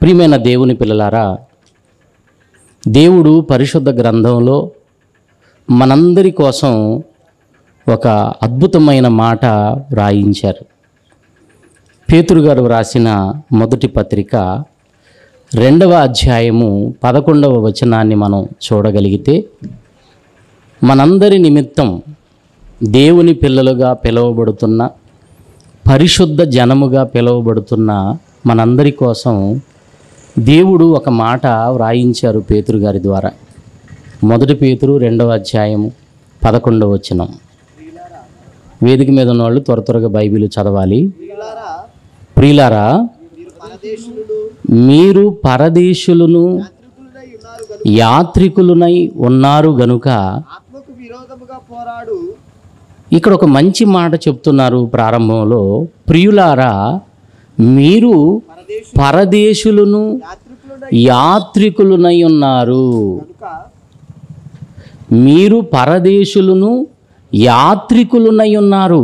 ప్రియమైన దేవుని పిల్లలారా, దేవుడు పరిశుద్ధ గ్రంథంలో మనందరి కోసం ఒక అద్భుతమైన మాట వ్రాయించారు. పేతురు గారు వ్రాసిన మొదటి పత్రిక 2వ అధ్యాయము 11వ వచనాన్ని మనం చూడగలిగితే, మనందరి నిమిత్తం దేవుని పిల్లలుగా పిలువబడుతున్న, పరిశుద్ధ జనముగా పిలువబడుతున్న మనందరి కోసం దేవుడు ఒక మాట వ్రాయించారు పేతురు గారి ద్వారా. మొదటి పేతురు 2వ అధ్యాయము 11వ వచనం. వేదిక మీద ఉన్నవాళ్ళు త్వరగా బైబిల్ చదవాలి. ప్రియులారా, మీరు పరదేశులను యాత్రికులునై ఉన్నారు గనుక. ఇక్కడ ఒక మంచి మాట చెప్తున్నారు ప్రారంభంలో. ప్రియులారా, మీరు పరదేశులను యాత్రికులునై ఉన్నారు. మీరు పరదేశులను యాత్రికులునై ఉన్నారు.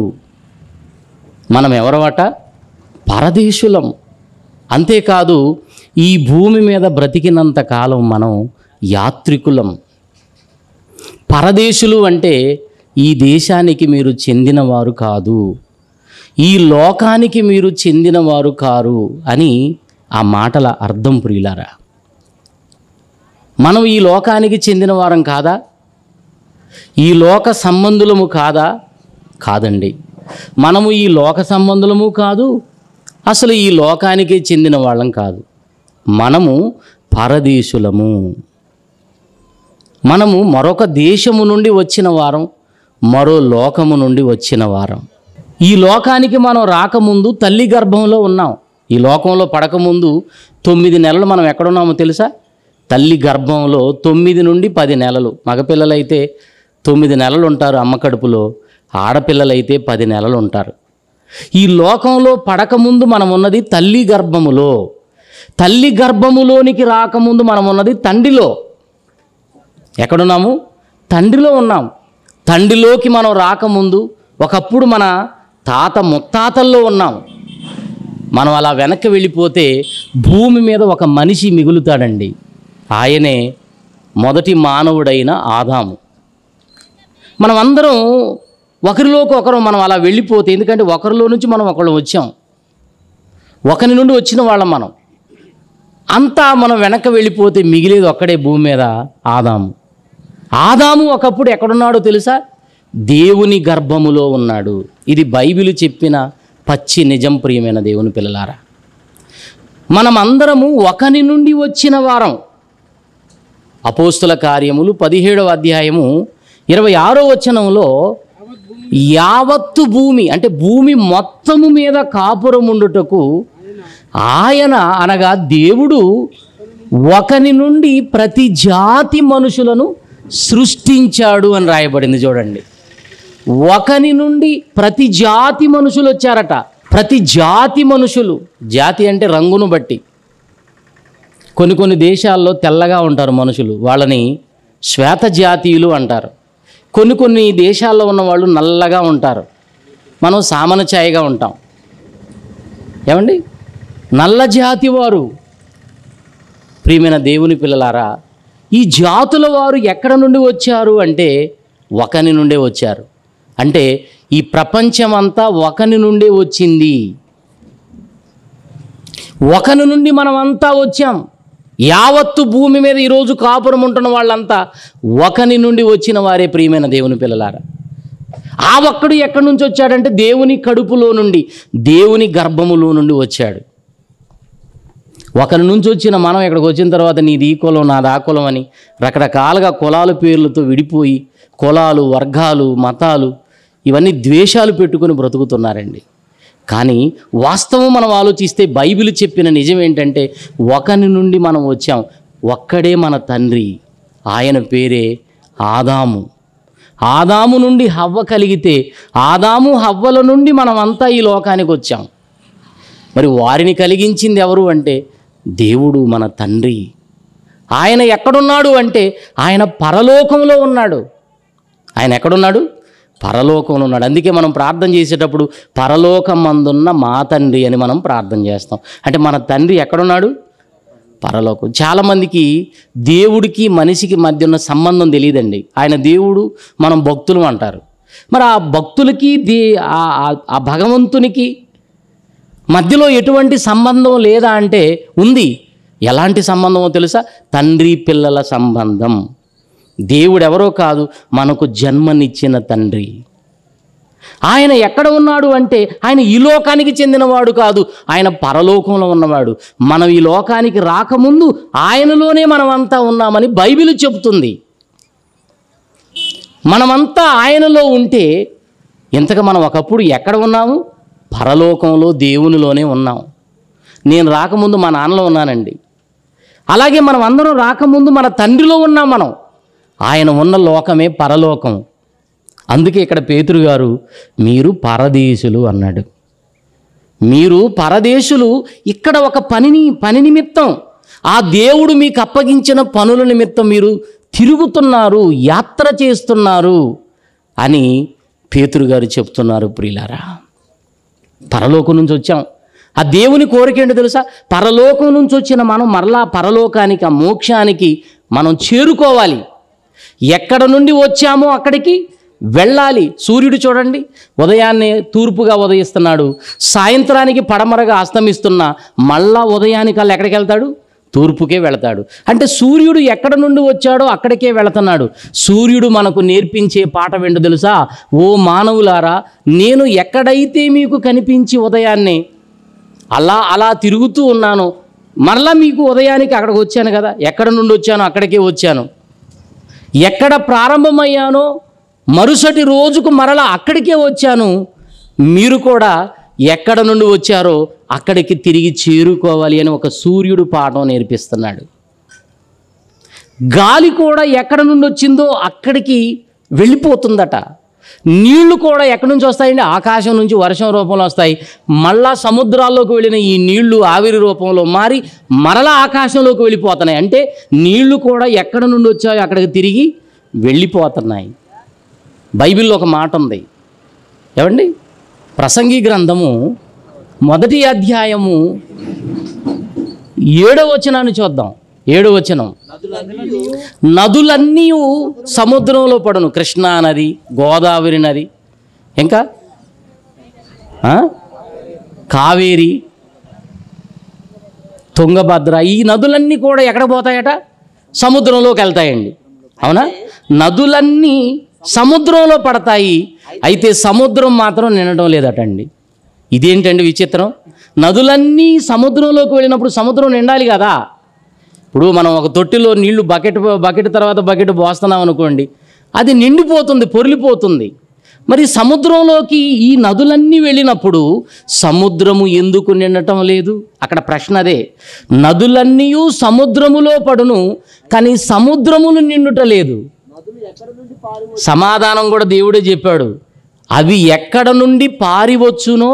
మనం ఎవరవట? పరదేశులం. అంతేకాదు, ఈ భూమి మీద బ్రతికినంత కాలం మనం యాత్రికులం. పరదేశులు అంటే ఈ దేశానికి మీరు చెందినవారు కాదు, ఈ లోకానికి మీరు చెందినవారు కారు అని ఆ మాటల అర్థం. ప్రియులారా, మనం ఈ లోకానికి చెందిన వారం కాదా? ఈ లోక సంబంధులము కాదా? కాదండి. మనము ఈ లోక సంబంధులము కాదు, అసలు ఈ లోకానికి చెందిన వాళ్ళం కాదు. మనము పరదేశులము. మనము మరొక దేశము నుండి వచ్చిన వారం, మరో లోకము నుండి వచ్చిన వారం. ఈ లోకానికి మనం రాకముందు తల్లి గర్భంలో ఉన్నాం. ఈ లోకంలో పడకముందు 9 నెలలు మనం ఎక్కడున్నామో తెలుసా? తల్లి గర్భంలో 9 నుండి 10 నెలలు. మగపిల్లలైతే 9 నెలలు ఉంటారు అమ్మ కడుపులో, ఆడపిల్లలైతే 10 నెలలు ఉంటారు. ఈ లోకంలో పడకముందు మనం ఉన్నది తల్లి గర్భములో. తల్లి గర్భములోనికి రాకముందు మనం ఉన్నది తండ్రిలో. ఎక్కడున్నాము? తండ్రిలో ఉన్నాం. తండ్రిలోకి మనం రాకముందు ఒకప్పుడు మన తాత ముత్తాతల్లో ఉన్నాం. మనం అలా వెనక్కి వెళ్ళిపోతే భూమి మీద ఒక మనిషి మిగులుతాడండి. ఆయనే మొదటి మానవుడైన ఆదాము. మనం అందరం ఒకరిలోకి ఒకరు మనం అలా వెళ్ళిపోతే, ఎందుకంటే ఒకరిలో నుంచి మనం ఒకళ్ళు వచ్చాం, ఒకరి నుండి వచ్చిన వాళ్ళం మనం. అంతా మనం వెనక్కి వెళ్ళిపోతే మిగిలేది ఒక్కడే భూమి మీద, ఆదాము. ఆదాము ఒకప్పుడు ఎక్కడున్నాడో తెలుసా? దేవుని గర్భములో ఉన్నాడు. ఇది బైబిల్ చెప్పిన పచ్చి నిజం. ప్రియమైన దేవుని పిల్లలారా, మనమందరము ఒకని నుండి వచ్చిన వారం. అపోస్తుల కార్యములు 17వ అధ్యాయము 26వ వచనంలో, యావత్తు భూమి అంటే భూమి మొత్తము మీద కాపురం ఉండుటకు ఆయన అనగా దేవుడు ఒకని నుండి ప్రతి జాతి మనుషులను సృష్టించాడు అని రాయబడింది. చూడండి, ఒకని నుండి ప్రతి జాతి మనుషులు వచ్చారట. ప్రతి జాతి మనుషులు, జాతి అంటే రంగును బట్టి. కొన్ని దేశాల్లో తెల్లగా ఉంటారు మనుషులు, వాళ్ళని శ్వేత జాతీయులు అంటారు. కొన్ని దేశాల్లో ఉన్న వాళ్ళు నల్లగా ఉంటారు, మనం సామన ఛాయగా ఉంటాం. ఏమండి? నల్ల జాతి వారు. ప్రియమైన దేవుని పిల్లలారా, ఈ జాతుల వారు ఎక్కడ నుండి వచ్చారు అంటే ఒకని నుండే వచ్చారు. అంటే ఈ ప్రపంచమంతా ఒకని నుండే వచ్చింది. ఒకని నుండి మనమంతా వచ్చాం. యావత్తు భూమి మీద ఈరోజు కాపురం ఉంటున్న వాళ్ళంతా ఒకని నుండి వచ్చిన వారే. ప్రియమైన దేవుని పిల్లలారా, ఆ ఒక్కడు ఎక్కడి నుంచి వచ్చాడంటే దేవుని కడుపులో నుండి, దేవుని గర్భములో నుండి వచ్చాడు. ఒకరి నుంచి వచ్చిన మనం ఇక్కడికి వచ్చిన తర్వాత నీది ఈ కులం, నాది ఆ కులం అని రకరకాలుగా కులాల పేర్లతో విడిపోయి, కులాలు, వర్గాలు, మతాలు ఇవన్నీ ద్వేషాలు పెట్టుకుని బ్రతుకుతున్నారండి. కానీ వాస్తవం మనం ఆలోచిస్తే బైబిల్ చెప్పిన నిజం ఏంటంటే ఒకని నుండి మనం వచ్చాం. ఒక్కడే మన తండ్రి, ఆయన పేరే ఆదాము. ఆదాము నుండి హవ్వ కలిగితే ఆదాము హవ్వల నుండి మనం అంతా ఈ లోకానికి వచ్చాం. మరి వారిని కలిగించింది ఎవరు అంటే దేవుడు, మన తండ్రి. ఆయన ఎక్కడున్నాడు అంటే ఆయన పరలోకంలో ఉన్నాడు. ఆయన ఎక్కడున్నాడు? పరలోకంలో ఉన్నాడు. అందుకే మనం ప్రార్థన చేసేటప్పుడు పరలోకమందున్న మా తండ్రి అని మనం ప్రార్థన చేస్తాం. అంటే మన తండ్రి ఎక్కడున్నాడు? పరలోకం. చాలామందికి దేవుడికి మనిషికి మధ్య ఉన్న సంబంధం తెలియదండి. ఆయన దేవుడు, మనం భక్తులు అంటారు. మరి ఆ భక్తులకి ఆ భగవంతునికి మధ్యలో ఎటువంటి సంబంధం లేదా అంటే ఉంది. ఎలాంటి సంబంధమో తెలుసా? తండ్రి పిల్లల సంబంధం. దేవుడు ఎవరో కాదు, మనకు జన్మనిచ్చిన తండ్రి. ఆయన ఎక్కడ ఉన్నాడు అంటే ఆయన ఈ లోకానికి చెందినవాడు కాదు, ఆయన పరలోకంలో ఉన్నవాడు. మనం ఈ లోకానికి రాకముందు ఆయనలోనే మనమంతా ఉన్నామని బైబిల్ చెబుతుంది. మనమంతా ఆయనలో ఉంటే ఇంతగా మనం ఒకప్పుడు ఎక్కడ ఉన్నాము? పరలోకంలో, దేవునిలోనే ఉన్నాం. నేను రాకముందు మా నాన్నలో ఉన్నానండి. అలాగే మనం అందరం రాకముందు మన తండ్రిలో ఉన్నాం. మనం ఆయన ఉన్న లోకమే పరలోకం. అందుకే ఇక్కడ పేతురు గారు మీరు పరదేశులు అన్నాడు. మీరు పరదేశులు. ఇక్కడ ఒక పని నిమిత్తం, ఆ దేవుడు మీకు అప్పగించిన పనుల నిమిత్తం మీరు తిరుగుతున్నారు, యాత్ర చేస్తున్నారు అని పేతురు గారు చెప్తున్నారు. ప్రియులారా, పరలోకం నుంచి వచ్చాం. ఆ దేవుని కోరిక ఏంటో తెలుసా? పరలోకం నుంచి వచ్చిన మనం మరలా పరలోకానికి, ఆ మోక్షానికి మనం చేరుకోవాలి. ఎక్కడ నుండి వచ్చామో అక్కడికి వెళ్ళాలి. సూర్యుడు చూడండి, ఉదయాన్నే తూర్పుగా ఉదయిస్తున్నాడు, సాయంత్రానికి పడమరగా అస్తమిస్తున్నా మళ్ళా ఉదయానికల్లా ఎక్కడికి వెళ్తాడు? తూర్పుకే వెళతాడు. అంటే సూర్యుడు ఎక్కడ నుండి వచ్చాడో అక్కడికే వెళుతున్నాడు. సూర్యుడు మనకు నేర్పించే పాఠం ఏంటో తెలుసా? ఓ మానవులారా, నేను ఎక్కడైతే మీకు కనిపించి ఉదయాన్నే అలా తిరుగుతూ ఉన్నాను, మరలా మీకు ఉదయానికి అక్కడికి వచ్చాను కదా. ఎక్కడ నుండి వచ్చానో అక్కడికే వచ్చాను. ఎక్కడ ప్రారంభమయ్యానో మరుసటి రోజుకు మరలా అక్కడికే వచ్చాను. మీరు కూడా ఎక్కడ నుండి వచ్చారో అక్కడికి తిరిగి చేరుకోవాలి అని ఒక సూర్యుడు పాఠం నేర్పిస్తున్నాడు. గాలి కూడా ఎక్కడ నుండి వచ్చిందో అక్కడికి వెళ్ళిపోతుందట. నీళ్లు కూడా ఎక్కడి నుంచి వస్తాయండి? ఆకాశం నుంచి వర్షం రూపంలో వస్తాయి. మళ్ళా సముద్రాల్లోకి వెళ్ళిన ఈ నీళ్లు ఆవిరి రూపంలో మారి మరలా ఆకాశంలోకి వెళ్ళిపోతున్నాయి. అంటే నీళ్లు కూడా ఎక్కడ నుండి వచ్చాయో అక్కడికి తిరిగి వెళ్ళిపోతున్నాయి. బైబిల్లో ఒక మాట ఉంది, ఏమండి? ప్రసంగి గ్రంథము 1వ అధ్యాయము 7వ వచనాన్ని చూద్దాం. 7వ వచనం, నదులన్నీ సముద్రంలో పడును. కృష్ణా నది, గోదావరి నది, ఇంకా కావేరి, తుంగభద్ర, ఈ నదులన్నీ కూడా ఎక్కడ పోతాయట? సముద్రంలోకి వెళ్తాయండి. అవునా? నదులన్నీ సముద్రంలో పడతాయి, అయితే సముద్రం మాత్రం నిండడం లేదటండి. ఇదేంటండి విచిత్రం? నదులన్నీ సముద్రంలోకి వెళ్ళినప్పుడు సముద్రం నిండాలి కదా. ఇప్పుడు మనం ఒక తొట్టిలో నీళ్లు బకెట్ తర్వాత బకెట్ పోస్తున్నాం అనుకోండి, అది నిండిపోతుంది, పొర్లిపోతుంది. మరి సముద్రంలోకి ఈ నదులన్నీ వెళ్ళినప్పుడు సముద్రము ఎందుకు నిండటం లేదు? అక్కడ ప్రశ్న అదే. నదులన్నీ సముద్రములో పడును, కానీ సముద్రమును నిండుట లేదు. సమాధానం కూడా దేవుడే చెప్పాడు. అవి ఎక్కడ నుండి పారివచ్చునో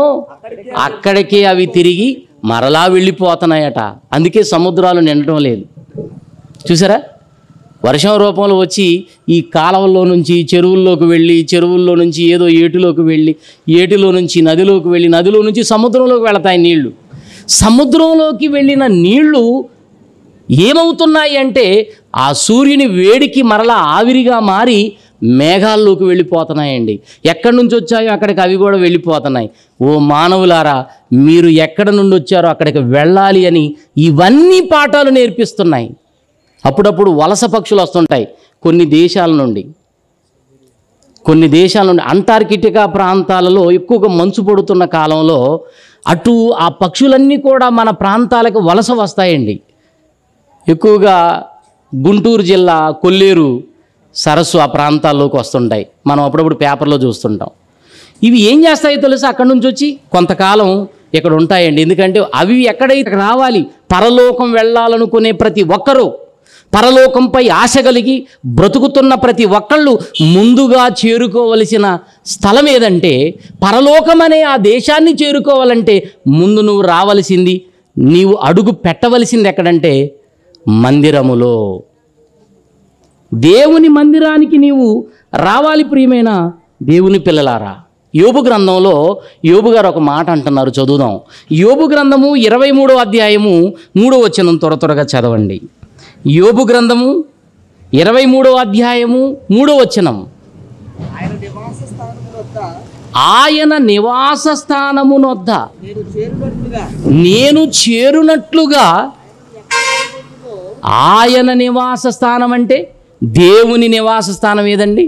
అక్కడికే అవి తిరిగి మరలా వెళ్ళిపోతున్నాయట. అందుకే సముద్రాలు నిండటం లేదు. చూసారా? వర్షం రూపంలో వచ్చి ఈ కాలువల్లో నుంచి చెరువుల్లోకి వెళ్ళి, చెరువుల్లో నుంచి ఏదో ఏటిలోకి వెళ్ళి, ఏటిలో నుంచి నదిలోకి వెళ్ళి, నదిలో నుంచి సముద్రంలోకి వెళతాయి నీళ్లు. సముద్రంలోకి వెళ్ళిన నీళ్లు ఏమవుతున్నాయి అంటే ఆ సూర్యుని వేడికి మరలా ఆవిరిగా మారి మేఘాల్లోకి వెళ్ళిపోతున్నాయండి. ఎక్కడి నుంచి వచ్చాయో అక్కడికి అవి కూడా వెళ్ళిపోతున్నాయి. ఓ మానవులారా, మీరు ఎక్కడ నుండి వచ్చారో అక్కడికి వెళ్ళాలి అని ఇవన్నీ పాఠాలు నేర్పిస్తున్నాయి. అప్పుడప్పుడు వలస పక్షులు వస్తుంటాయి కొన్ని దేశాల నుండి. అంటార్కిటికా ప్రాంతాలలో ఎక్కువగా మంచు పడుతున్న కాలంలో అటు ఆ పక్షులన్నీ కూడా మన ప్రాంతాలకు వలస వస్తాయండి. ఎక్కువగా గుంటూరు జిల్లా కొల్లేరు సరస్సు ఆ ప్రాంతాల్లోకి వస్తుంటాయి. మనం అప్పుడప్పుడు పేపర్లో చూస్తుంటాం. ఇవి ఏం చేస్తాయో తెలుసా? అక్కడి నుంచి వచ్చి కొంతకాలం ఇక్కడ ఉంటాయండి. ఎందుకంటే అవి ఎక్కడైతే రావాలి, పరలోకం వెళ్ళాలనుకునే ప్రతి ఒక్కరూ, పరలోకంపై ఆశ కలిగి బ్రతుకుతున్న ప్రతి ఒక్కళ్ళు ముందుగా చేరుకోవలసిన స్థలం ఏదంటే, పరలోకం అనే ఆ దేశాన్ని చేరుకోవాలంటే ముందు నువ్వు రావలసింది, నీవు అడుగు పెట్టవలసింది ఎక్కడంటే మందిరములో. దేవుని మందిరానికి నీవు రావాలి. ప్రియమైన దేవుని పిల్లలారా, యోబు గ్రంథంలో యోబు గారు ఒక మాట అంటున్నారు, చదువుదాం. యోబు గ్రంథము 23వ అధ్యాయము 3వ వచనం త్వరగా చదవండి. యోబు గ్రంథము 23వ అధ్యాయము 3వ వచనం. ఆయన నివాస స్థానమునొద్ద నేను చేరునట్లుగా. ఆయన నివాస స్థానం అంటే దేవుని నివాస స్థానం ఏదండి?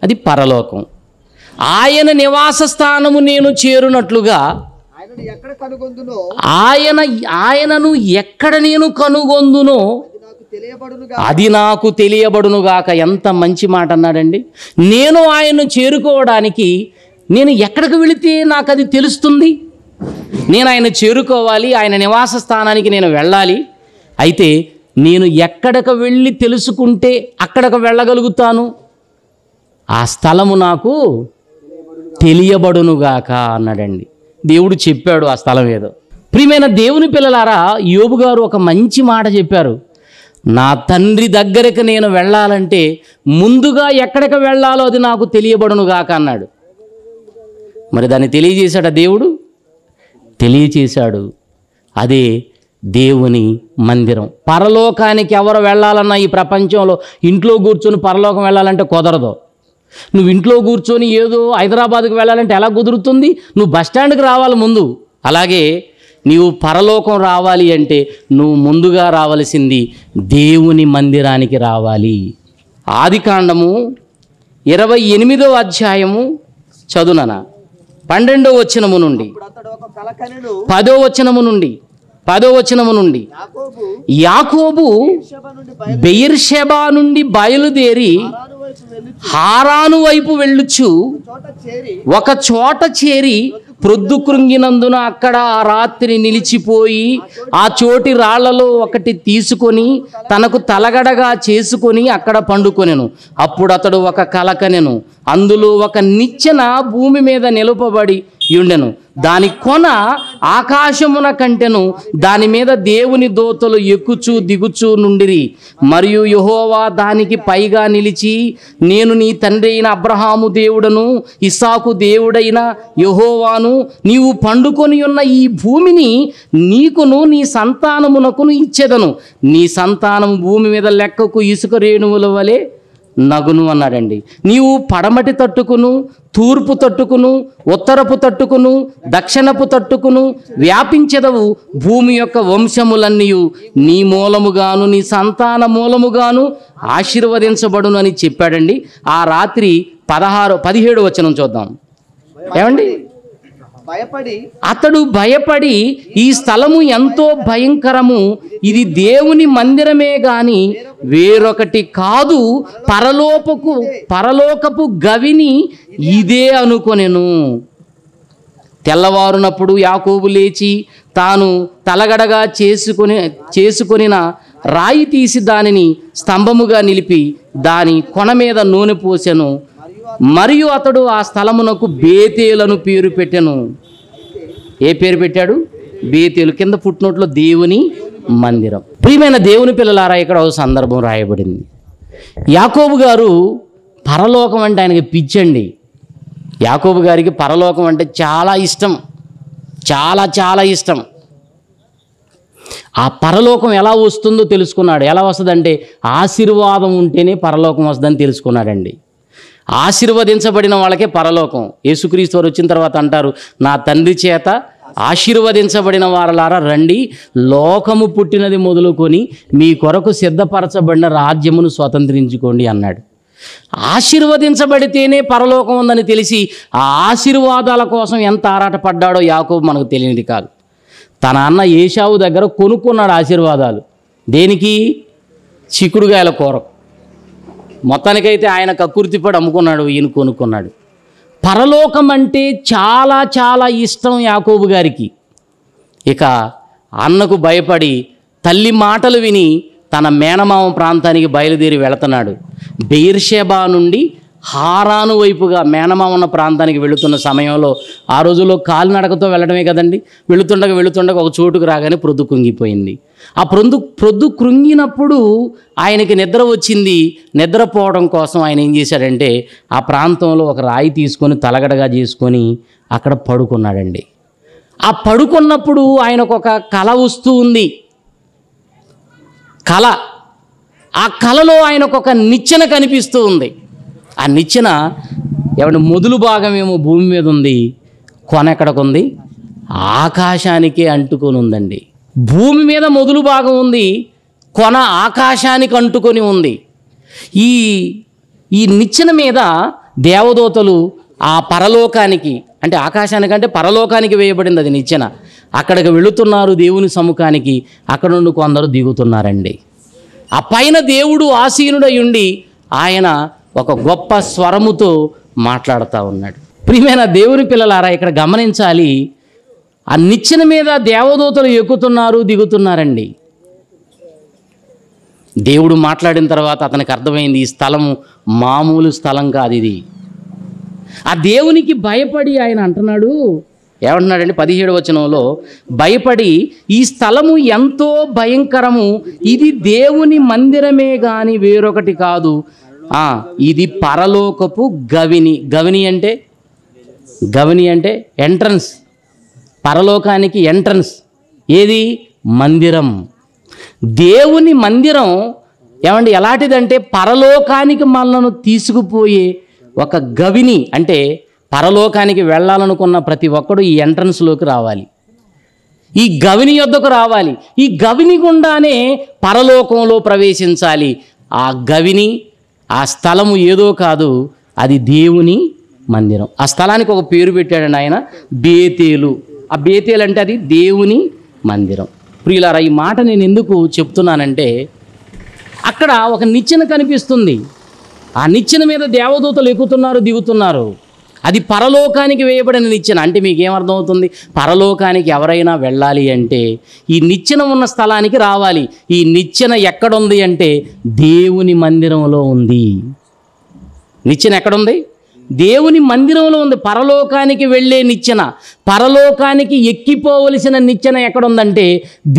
అది పరలోకం. ఆయన నివాస స్థానము నేను చేరునట్లుగా ఆయనను ఎక్కడ నేను కనుగొందునో అది నాకు తెలియబడునుగాక. ఎంత మంచి మాట అన్నాడండి. నేను ఆయన్ను చేరుకోవడానికి నేను ఎక్కడికి వెళితే నాకు అది తెలుస్తుంది? నేను ఆయన చేరుకోవాలి, ఆయన నివాస స్థానానికి నేను వెళ్ళాలి. అయితే నేను ఎక్కడికి వెళ్ళి తెలుసుకుంటే అక్కడికి వెళ్ళగలుగుతాను? ఆ స్థలము నాకు తెలియబడునుగాక అన్నాడండి. దేవుడు చెప్పాడు ఆ స్థలం ఏదో. ప్రియమైన దేవుని పిల్లలారా, యోబు గారు ఒక మంచి మాట చెప్పారు. నా తండ్రి దగ్గరకు నేను వెళ్ళాలంటే ముందుగా ఎక్కడికి వెళ్ళాలో అది నాకు తెలియబడునుగాక అన్నాడు. మరి దాన్ని తెలియజేశాడు దేవుడు, తెలియచేశాడు. అదే దేవుని మందిరం. పరలోకానికి ఎవరు వెళ్ళాలన్నా ఈ ప్రపంచంలో ఇంట్లో కూర్చొని పరలోకం వెళ్ళాలంటే కుదరదు. నువ్వు ఇంట్లో కూర్చొని ఏదో హైదరాబాద్కి వెళ్ళాలంటే ఎలా కుదురుతుంది? నువ్వు బస్టాండ్కి రావాలి ముందు. అలాగే నీవు పరలోకం రావాలి అంటే నువ్వు ముందుగా రావలసింది దేవుని మందిరానికి రావాలి. ఆదికాండము 28వ అధ్యాయము చదువుననా 12వ వచనము నుండి 10వ వచనము నుండి యాకోబు బెయేర్షెబా నుండి బయలుదేరి హారాను వైపు వెళ్ళుచు ఒక చోట చేరి ప్రొద్దు కృంగినందున అక్కడ ఆ రాత్రి నిలిచిపోయి ఆ చోటి రాళ్లలో ఒకటి తీసుకొని తనకు తలగడగా చేసుకొని అక్కడ పండుకొనెను. అప్పుడు అతడు ఒక కల కనెను. అందులో ఒక నిచ్చెన భూమి మీద నిలుపబడి ఉండెను. దాని కొన ఆకాశమున కంటెను. దాని మీద దేవుని దూతలు ఎక్కుచూ దిగుచూ నుండిరి. మరియు యెహోవా దానికి పైగా నిలిచి, నేను నీ తండ్రి అయిన అబ్రహాము దేవుడను ఇస్సాకు దేవుడైన యెహోవాను, నీవు పండుకొని ఉన్న ఈ భూమిని నీకును నీ సంతానమునకును ఇచ్చేదను. నీ సంతానము భూమి మీద లెక్కకు ఇసుక రేణువుల వలె నగును అన్నాడండి. నీవు పడమటి తట్టుకును, తూర్పు తట్టుకును, ఉత్తరపు తట్టుకును, దక్షిణపు తట్టుకును వ్యాపించెదవు. భూమి యొక్క వంశములన్నీ నీ మూలముగాను నీ సంతాన మూలముగాను ఆశీర్వదించబడును అని చెప్పాడండి. ఆ రాత్రి 17 వచనం చూద్దాం. ఏమండి? అతడు భయపడి, ఈ స్థలము ఎంతో భయంకరము, ఇది దేవుని మందిరమే గాని వేరొకటి కాదు, పరలోకపు గవిని ఇదే అనుకొనెను. తెల్లవారునప్పుడు యాకోబు లేచి తాను తలగడగా చేసుకొనిన రాయి తీసి దానిని స్తంభముగా నిలిపి దాని కొన మీద నూనె పోసెను. మరియు అతడు ఆ స్థలమునకు బేతేలను పేరు పెట్టెను. ఏ పేరు పెట్టాడు? బేతేలు. కింద ఫుట్నోట్లో దేవుని మందిరం. ప్రియమైన దేవుని పిల్లలారా, ఇక్కడ ఒక సందర్భం రాయబడింది. యాకోబు గారు పరలోకం అంటే ఆయనకి పిచ్చండి. యాకోబు గారికి పరలోకం అంటే చాలా ఇష్టం, చాలా చాలా ఇష్టం. ఆ పరలోకం ఎలా వస్తుందో తెలుసుకున్నాడు. ఎలా వస్తుందంటే ఆశీర్వాదం ఉంటేనే పరలోకం వస్తుందని తెలుసుకున్నాడండి. ఆశీర్వదించబడిన వాళ్ళకే పరలోకం. యేసుక్రీస్తు వారు వచ్చిన తర్వాత అంటారు, నా తండ్రి చేత ఆశీర్వదించబడిన వారలారా రండి, లోకము పుట్టినది మొదలుకొని మీ కొరకు సిద్ధపరచబడిన రాజ్యమును స్వతంత్రించుకోండి అన్నాడు. ఆశీర్వదించబడితేనే పరలోకం ఉందని తెలిసి ఆ ఆశీర్వాదాల కోసం ఎంత ఆరాటపడ్డాడో యాకోబు మనకు తెలియనిది కాదు. తన అన్న ఏశావు దగ్గర కొనుక్కున్నాడు ఆశీర్వాదాలు. దేనికి? చిక్కుడుగాయల కొరకు. మొత్తానికైతే ఆయన కక్కుర్తిపడి అమ్ముకున్నాడు, ఈయన కొనుక్కున్నాడు. పరలోకం అంటే చాలా చాలా ఇష్టం యాకోబు గారికి. ఇక అన్నకు భయపడి తల్లి మాటలు విని తన మేనమామ ప్రాంతానికి బయలుదేరి వెళుతున్నాడు. బెయేర్షెబా నుండి హారాను వైపుగా మేనమా ఉన్న ప్రాంతానికి వెళుతున్న సమయంలో, ఆ రోజుల్లో కాలినడకతో వెళ్ళడమే కదండి, వెళుతుండగా ఒక చోటుకు రాగానే ప్రొద్దు కృంగిపోయింది. ఆ ప్రొద్దు కృంగినప్పుడు ఆయనకి నిద్ర వచ్చింది. నిద్రపోవడం కోసం ఆయన ఏం చేశాడంటే ఆ ప్రాంతంలో ఒక రాయి తీసుకొని తలగడగా చేసుకొని అక్కడ పడుకున్నాడండి. ఆ పడుకున్నప్పుడు ఆయనకు ఒక కల వస్తూ ఉంది. కల, ఆ కలలో ఆయనకు ఒక నిచ్చెన కనిపిస్తూ ఉంది. ఆ నిచ్చెన ఏమంటే మొదలు భాగం ఏమో భూమి మీద ఉంది, కొన ఎక్కడికి ఉంది, ఆకాశానికే అంటుకొని ఉందండి. భూమి మీద మొదలు భాగం ఉంది, కొన ఆకాశానికి అంటుకొని ఉంది. ఈ నిచ్చెన మీద దేవదూతలు ఆ పరలోకానికి, అంటే ఆకాశానికంటే పరలోకానికి వేయబడింది అది నిచ్చెన. అక్కడికి వెళుతున్నారు దేవుని సముఖానికి. అక్కడ నుండి కొందరు దిగుతున్నారండి. ఆ పైన దేవుడు ఆసీనుడై ఉండి ఆయన ఒక గొప్ప స్వరముతో మాట్లాడుతూ ఉన్నాడు. ప్రియమైన దేవుని పిల్లలారా, ఇక్కడ గమనించాలి, ఆ నిచ్చెన మీద దేవదూతలు ఎక్కుతున్నారు, దిగుతున్నారండి. దేవుడు మాట్లాడిన తర్వాత అతనికి అర్థమైంది, ఈ స్థలము మామూలు స్థలం కాదు ఇది. ఆ దేవునికి భయపడి ఆయన అంటున్నాడు, ఏమంటున్నాడండి 17వ వచనంలో, భయపడి ఈ స్థలము ఎంతో భయంకరము, ఇది దేవుని మందిరమే గాని వేరొకటి కాదు, ఇది పరలోకపు గవిని. గవిని అంటే ఎంట్రన్స్, పరలోకానికి ఎంట్రన్స్. ఏది? మందిరం. దేవుని మందిరం ఏమండి ఎలాంటిదంటే పరలోకానికి మనలను తీసుకుపోయే ఒక గవిని. అంటే పరలోకానికి వెళ్ళాలనుకున్న ప్రతి ఒక్కడు ఈ ఎంట్రన్స్లోకి రావాలి, ఈ గవిని యొద్దకు రావాలి. ఈ గవిని గుండానే పరలోకంలో ప్రవేశించాలి. ఆ గవిని, ఆ స్థలము ఏదో కాదు, అది దేవుని మందిరం. ఆ స్థలానికి ఒక పేరు పెట్టాడండి ఆయన, బేతేలు. ఆ బేతేలు అంటే అది దేవుని మందిరం. ప్రియులారా, ఈ మాట నేను ఎందుకు చెప్తున్నానంటే, అక్కడ ఒక నిచ్చెన కనిపిస్తుంది. ఆ నిచ్చెన మీద దేవదూతలు ఎక్కుతున్నారు, దిగుతున్నారు. అది పరలోకానికి వేయబడిన నిచ్చెన. అంటే మీకేమర్థమవుతుంది? పరలోకానికి ఎవరైనా వెళ్ళాలి అంటే ఈ నిచ్చెన ఉన్న స్థలానికి రావాలి. ఈ నిచ్చెన ఎక్కడుంది అంటే దేవుని మందిరంలో ఉంది. నిచ్చెన ఎక్కడుంది? దేవుని మందిరంలో ఉంది. పరలోకానికి వెళ్ళే నిచ్చెన, పరలోకానికి ఎక్కిపోవలసిన నిచ్చెన ఎక్కడుందంటే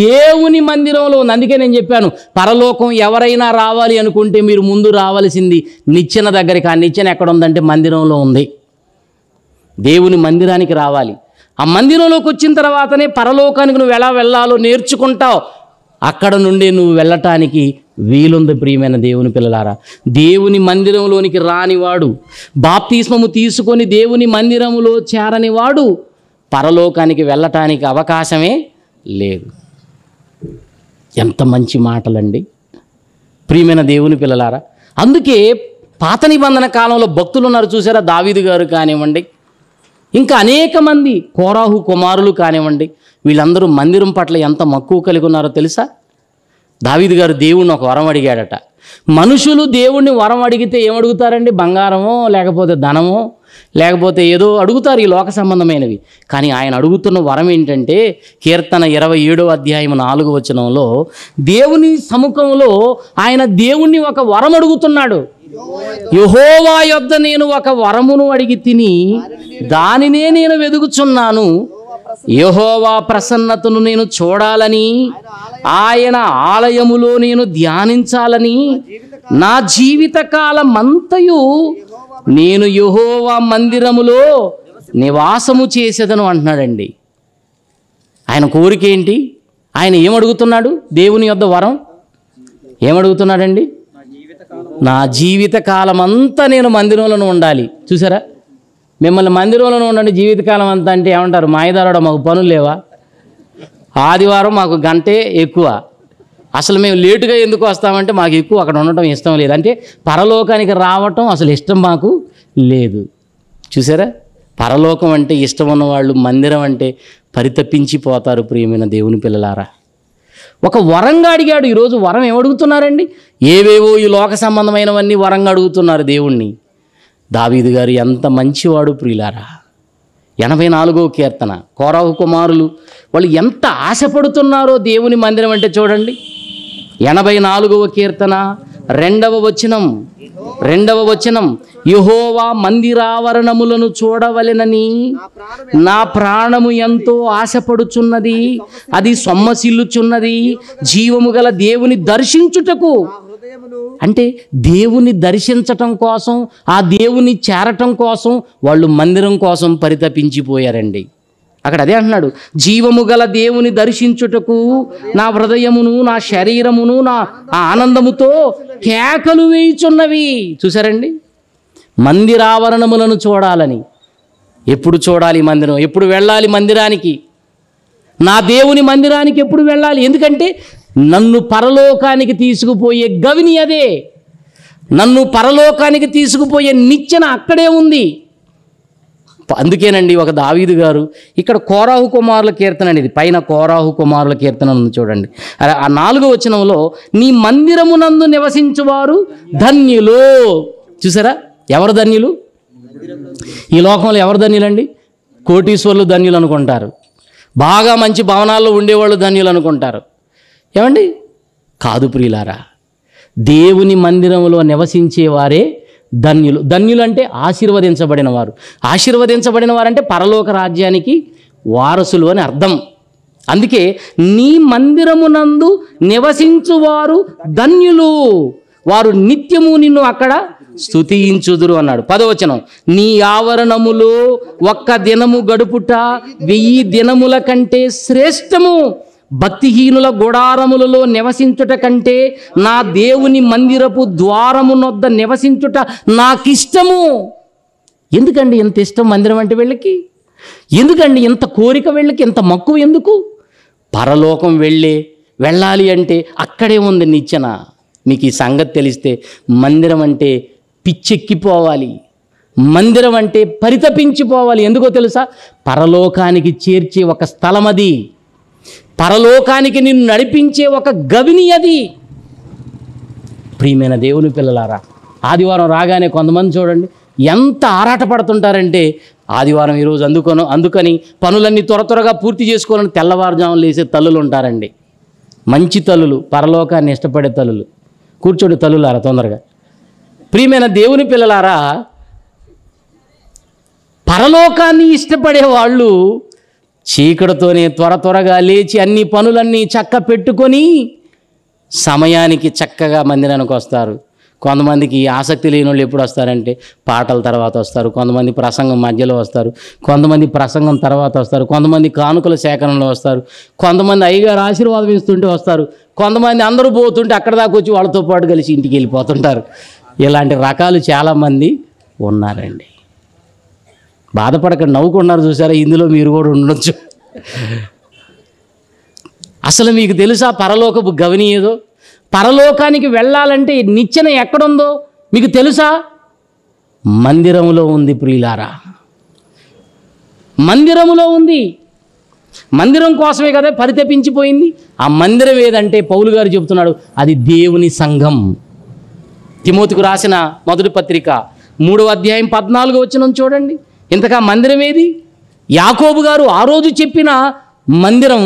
దేవుని మందిరంలో ఉంది. అందుకే నేను చెప్పాను, పరలోకం ఎవరైనా రావాలి అనుకుంటే మీరు ముందు రావాల్సింది నిచ్చెన దగ్గరికి. ఆ నిచ్చెన ఎక్కడుందంటే మందిరంలో ఉంది. దేవుని మందిరానికి రావాలి. ఆ మందిరంలోకి వచ్చిన తర్వాతనే పరలోకానికి నువ్వు ఎలా వెళ్ళాలో నేర్చుకుంటావు. అక్కడ నుండి నువ్వు వెళ్ళటానికి వీలుంది. ప్రియమైన దేవుని పిల్లలారా, దేవుని మందిరంలోనికి రానివాడు, బాప్తిస్మము తీసుకొని దేవుని మందిరములో చేరనివాడు పరలోకానికి వెళ్ళటానికి అవకాశమే లేదు. ఎంత మంచి మాటలండి ప్రియమైన దేవుని పిల్లలారా. అందుకే పాత నిబంధన కాలంలో భక్తులు ఉన్నారు చూసారా, దావీదు గారు కానివ్వండి, ఇంకా అనేక మంది కోరాహు కుమారులు కానివ్వండి, వీళ్ళందరూ మందిరం పట్ల ఎంత మక్కువ కలిగి ఉన్నారో తెలుసా? దావీదు గారు దేవుణ్ణి ఒక వరం అడిగాడట. మనుషులు దేవుణ్ణి వరం అడిగితే ఏమడుగుతారండి? బంగారమో, లేకపోతే ధనమో, లేకపోతే ఏదో అడుగుతారు, ఈ లోక సంబంధమైనవి. కానీ ఆయన అడుగుతున్న వరం ఏంటంటే, కీర్తన 27వ అధ్యాయం 4వ వచనంలో దేవుని సముఖంలో ఆయన దేవుణ్ణి ఒక వరం అడుగుతున్నాడు. యెహోవా యొద్ద నేను ఒక వరమును అడిగి తిని దానినే నేను వెదుగుచున్నాను. యెహోవా ప్రసన్నతను నేను చూడాలని, ఆయన ఆలయములో నేను ధ్యానించాలని, నా జీవితకాలమంతయు నేను యెహోవా మందిరములో నివాసము చేసేదను అంటున్నాడండి. ఆయన కోరిక ఏంటి? ఆయన ఏమడుగుతున్నాడు? దేవుని యొద్ద వరం ఏమడుగుతున్నాడండి? నా జీవితకాలం అంతా నేను మందిరంలో ఉండాలి. చూసారా, మిమ్మల్ని మందిరంలో ఉండండి జీవితకాలం అంతా అంటే ఏమంటారు? మాయదారుడా, మాకు పనులు లేవా? ఆదివారం మాకు గంటే ఎక్కువ, అసలు మేము లేటుగా ఎందుకు వస్తామంటే మాకు ఎక్కువ అక్కడ ఉండటం ఇష్టం లేదు. అంటే పరలోకానికి రావటం అసలు ఇష్టం మాకు లేదు. చూసారా, పరలోకం అంటే ఇష్టం ఉన్నవాళ్ళు మందిరం అంటే పరితపించిపోతారు. ప్రియమైన దేవుని పిల్లలారా, ఒక వరంగా అడిగాడు. ఈరోజు వరం ఏమడుగుతున్నారండి? ఏవేవో ఈ లోక సంబంధమైనవన్నీ వరంగా అడుగుతున్నారు దేవుణ్ణి. దావీదు గారు ఎంత మంచివాడు ప్రియులారా. 84వ కీర్తన, కోరాహు కుమారులు వాళ్ళు ఎంత ఆశపడుతున్నారో దేవుని మందిరం అంటే చూడండి. 84వ కీర్తన రెండవ వచనం యెహోవా మందిరావరణములను చూడవలెనని నా ప్రాణము ఎంతో ఆశపడుచున్నది, అది సొమ్మసిల్లుచున్నది. జీవము గల దేవుని దర్శించుటకు, అంటే దేవుని దర్శించటం కోసం, ఆ దేవుని చేరటం కోసం వాళ్ళు మందిరం కోసం పరితపించిపోయారండి. అక్కడ అదే అంటున్నాడు, జీవము గల దేవుని దర్శించుటకు నా హృదయమును నా శరీరమును నా ఆనందముతో కేకలు వేయుచున్నవి. చూసారండి, మందిరావరణములను చూడాలని. ఎప్పుడు చూడాలి మందిరం? ఎప్పుడు వెళ్ళాలి మందిరానికి? నా దేవుని మందిరానికి ఎప్పుడు వెళ్ళాలి? ఎందుకంటే నన్ను పరలోకానికి తీసుకుపోయే గవిని అదే, నన్ను పరలోకానికి తీసుకుపోయే నిచ్చెన అక్కడే ఉంది. అందుకేనండి ఒక దావీదు గారు, ఇక్కడ కోరాహు కుమారుల కీర్తన అనేది, పైన కోరాహు కుమారుల కీర్తన ఉంది చూడండి, ఆ 4వ వచనంలో నీ మందిరమునందు నివసించువారు ధన్యులు. చూసారా, ఎవరు ధన్యులు? ఈ లోకంలో ఎవరు ధన్యులండి? కోటీశ్వర్లు ధన్యులు అనుకుంటారు, బాగా మంచి భవనాల్లో ఉండేవాళ్ళు ధన్యులు అనుకుంటారు. ఏమండి? కాదు ప్రియులారా, దేవుని మందిరంలో నివసించేవారే ధన్యులు. ధన్యులు అంటే ఆశీర్వదించబడిన వారు. ఆశీర్వదించబడిన వారంటే పరలోక రాజ్యానికి వారసులు అని అర్థం. అందుకే నీ మందిరమునందు నివసించువారు ధన్యులు, వారు నిత్యము నిన్ను అక్కడ స్తుతించుదురు అన్నాడు. 10వ వచనం, నీ ఆవరణములో ఒక్క దినము గడుపుట 1000 దినముల కంటే శ్రేష్టము. భక్తిహీనుల గుడారములలో నివసించుట కంటే నా దేవుని మందిరపు ద్వారమునొద్ద నివసించుట నాకిష్టము. ఎందుకండి ఇంత ఇష్టం మందిరం అంటే వీళ్ళకి? ఎందుకండి ఇంత కోరిక వీళ్ళకి? ఇంత మక్కువ ఎందుకు? పరలోకం వెళ్ళాలి అంటే అక్కడే ఉంది నిచ్చెన. మీకు ఈ సంగతి తెలిస్తే మందిరం అంటే పిచ్చెక్కిపోవాలి, మందిరం అంటే పరితపించిపోవాలి. ఎందుకో తెలుసా? పరలోకానికి చేర్చే ఒక స్థలం అది, పరలోకానికి నిన్ను నడిపించే ఒక గవిని అది. ప్రియమైన దేవుని పిల్లలారా, ఆదివారం రాగానే కొంతమంది చూడండి ఎంత ఆరాటపడుతుంటారంటే, ఆదివారం ఈరోజు అందుకని పనులన్నీ త్వరగా పూర్తి చేసుకోవాలని తెల్లవారుజామున లేసే తల్లులు ఉంటారండి. మంచి తల్లులు, పరలోకాన్ని ఇష్టపడే తల్లులు. కూర్చోండి తల్లులారా తొందరగా. ప్రియమైన దేవుని పిల్లలారా, పరలోకాన్ని ఇష్టపడే వాళ్ళు చీకటితోనే త్వరగా లేచి అన్ని పనులన్నీ చక్క పెట్టుకొని సమయానికి చక్కగా మందిరానికి వస్తారు. కొంతమందికి ఆసక్తి లేని వాళ్ళు ఎప్పుడు వస్తారంటే పాటల తర్వాత వస్తారు, కొంతమంది ప్రసంగం మధ్యలో వస్తారు, కొంతమంది ప్రసంగం తర్వాత వస్తారు, కొంతమంది కానుకల సేకరణలో వస్తారు, కొంతమంది అయ్యగారు ఆశీర్వాదం ఇస్తుంటే వస్తారు, కొంతమంది అందరూ పోతుంటే అక్కడ దాకా వచ్చి వాళ్ళతో పాటు కలిసి ఇంటికి వెళ్ళిపోతుంటారు. ఇలాంటి రకాలు చాలామంది ఉన్నారండి. బాధపడకండి, నవ్వుకున్నారు చూసారా, ఇందులో మీరు కూడా ఉండొచ్చు. అసలు మీకు తెలుసా పరలోకపు గవిని ఏదో? పరలోకానికి వెళ్ళాలంటే నిచ్చెన ఎక్కడుందో మీకు తెలుసా? మందిరములో ఉంది ప్రియులారా, మందిరములో ఉంది. మందిరం కోసమే కదా పరితపించిపోయింది. ఆ మందిరం ఏదంటే పౌలు గారు చెబుతున్నాడు, అది దేవుని సంఘం. తిమోతికు రాసిన మొదటి పత్రిక 3వ అధ్యాయం 14వ వచనం చూడండి. ఇంతకా మందిరం ఏది? యాకోబు గారు ఆ రోజు చెప్పిన మందిరం,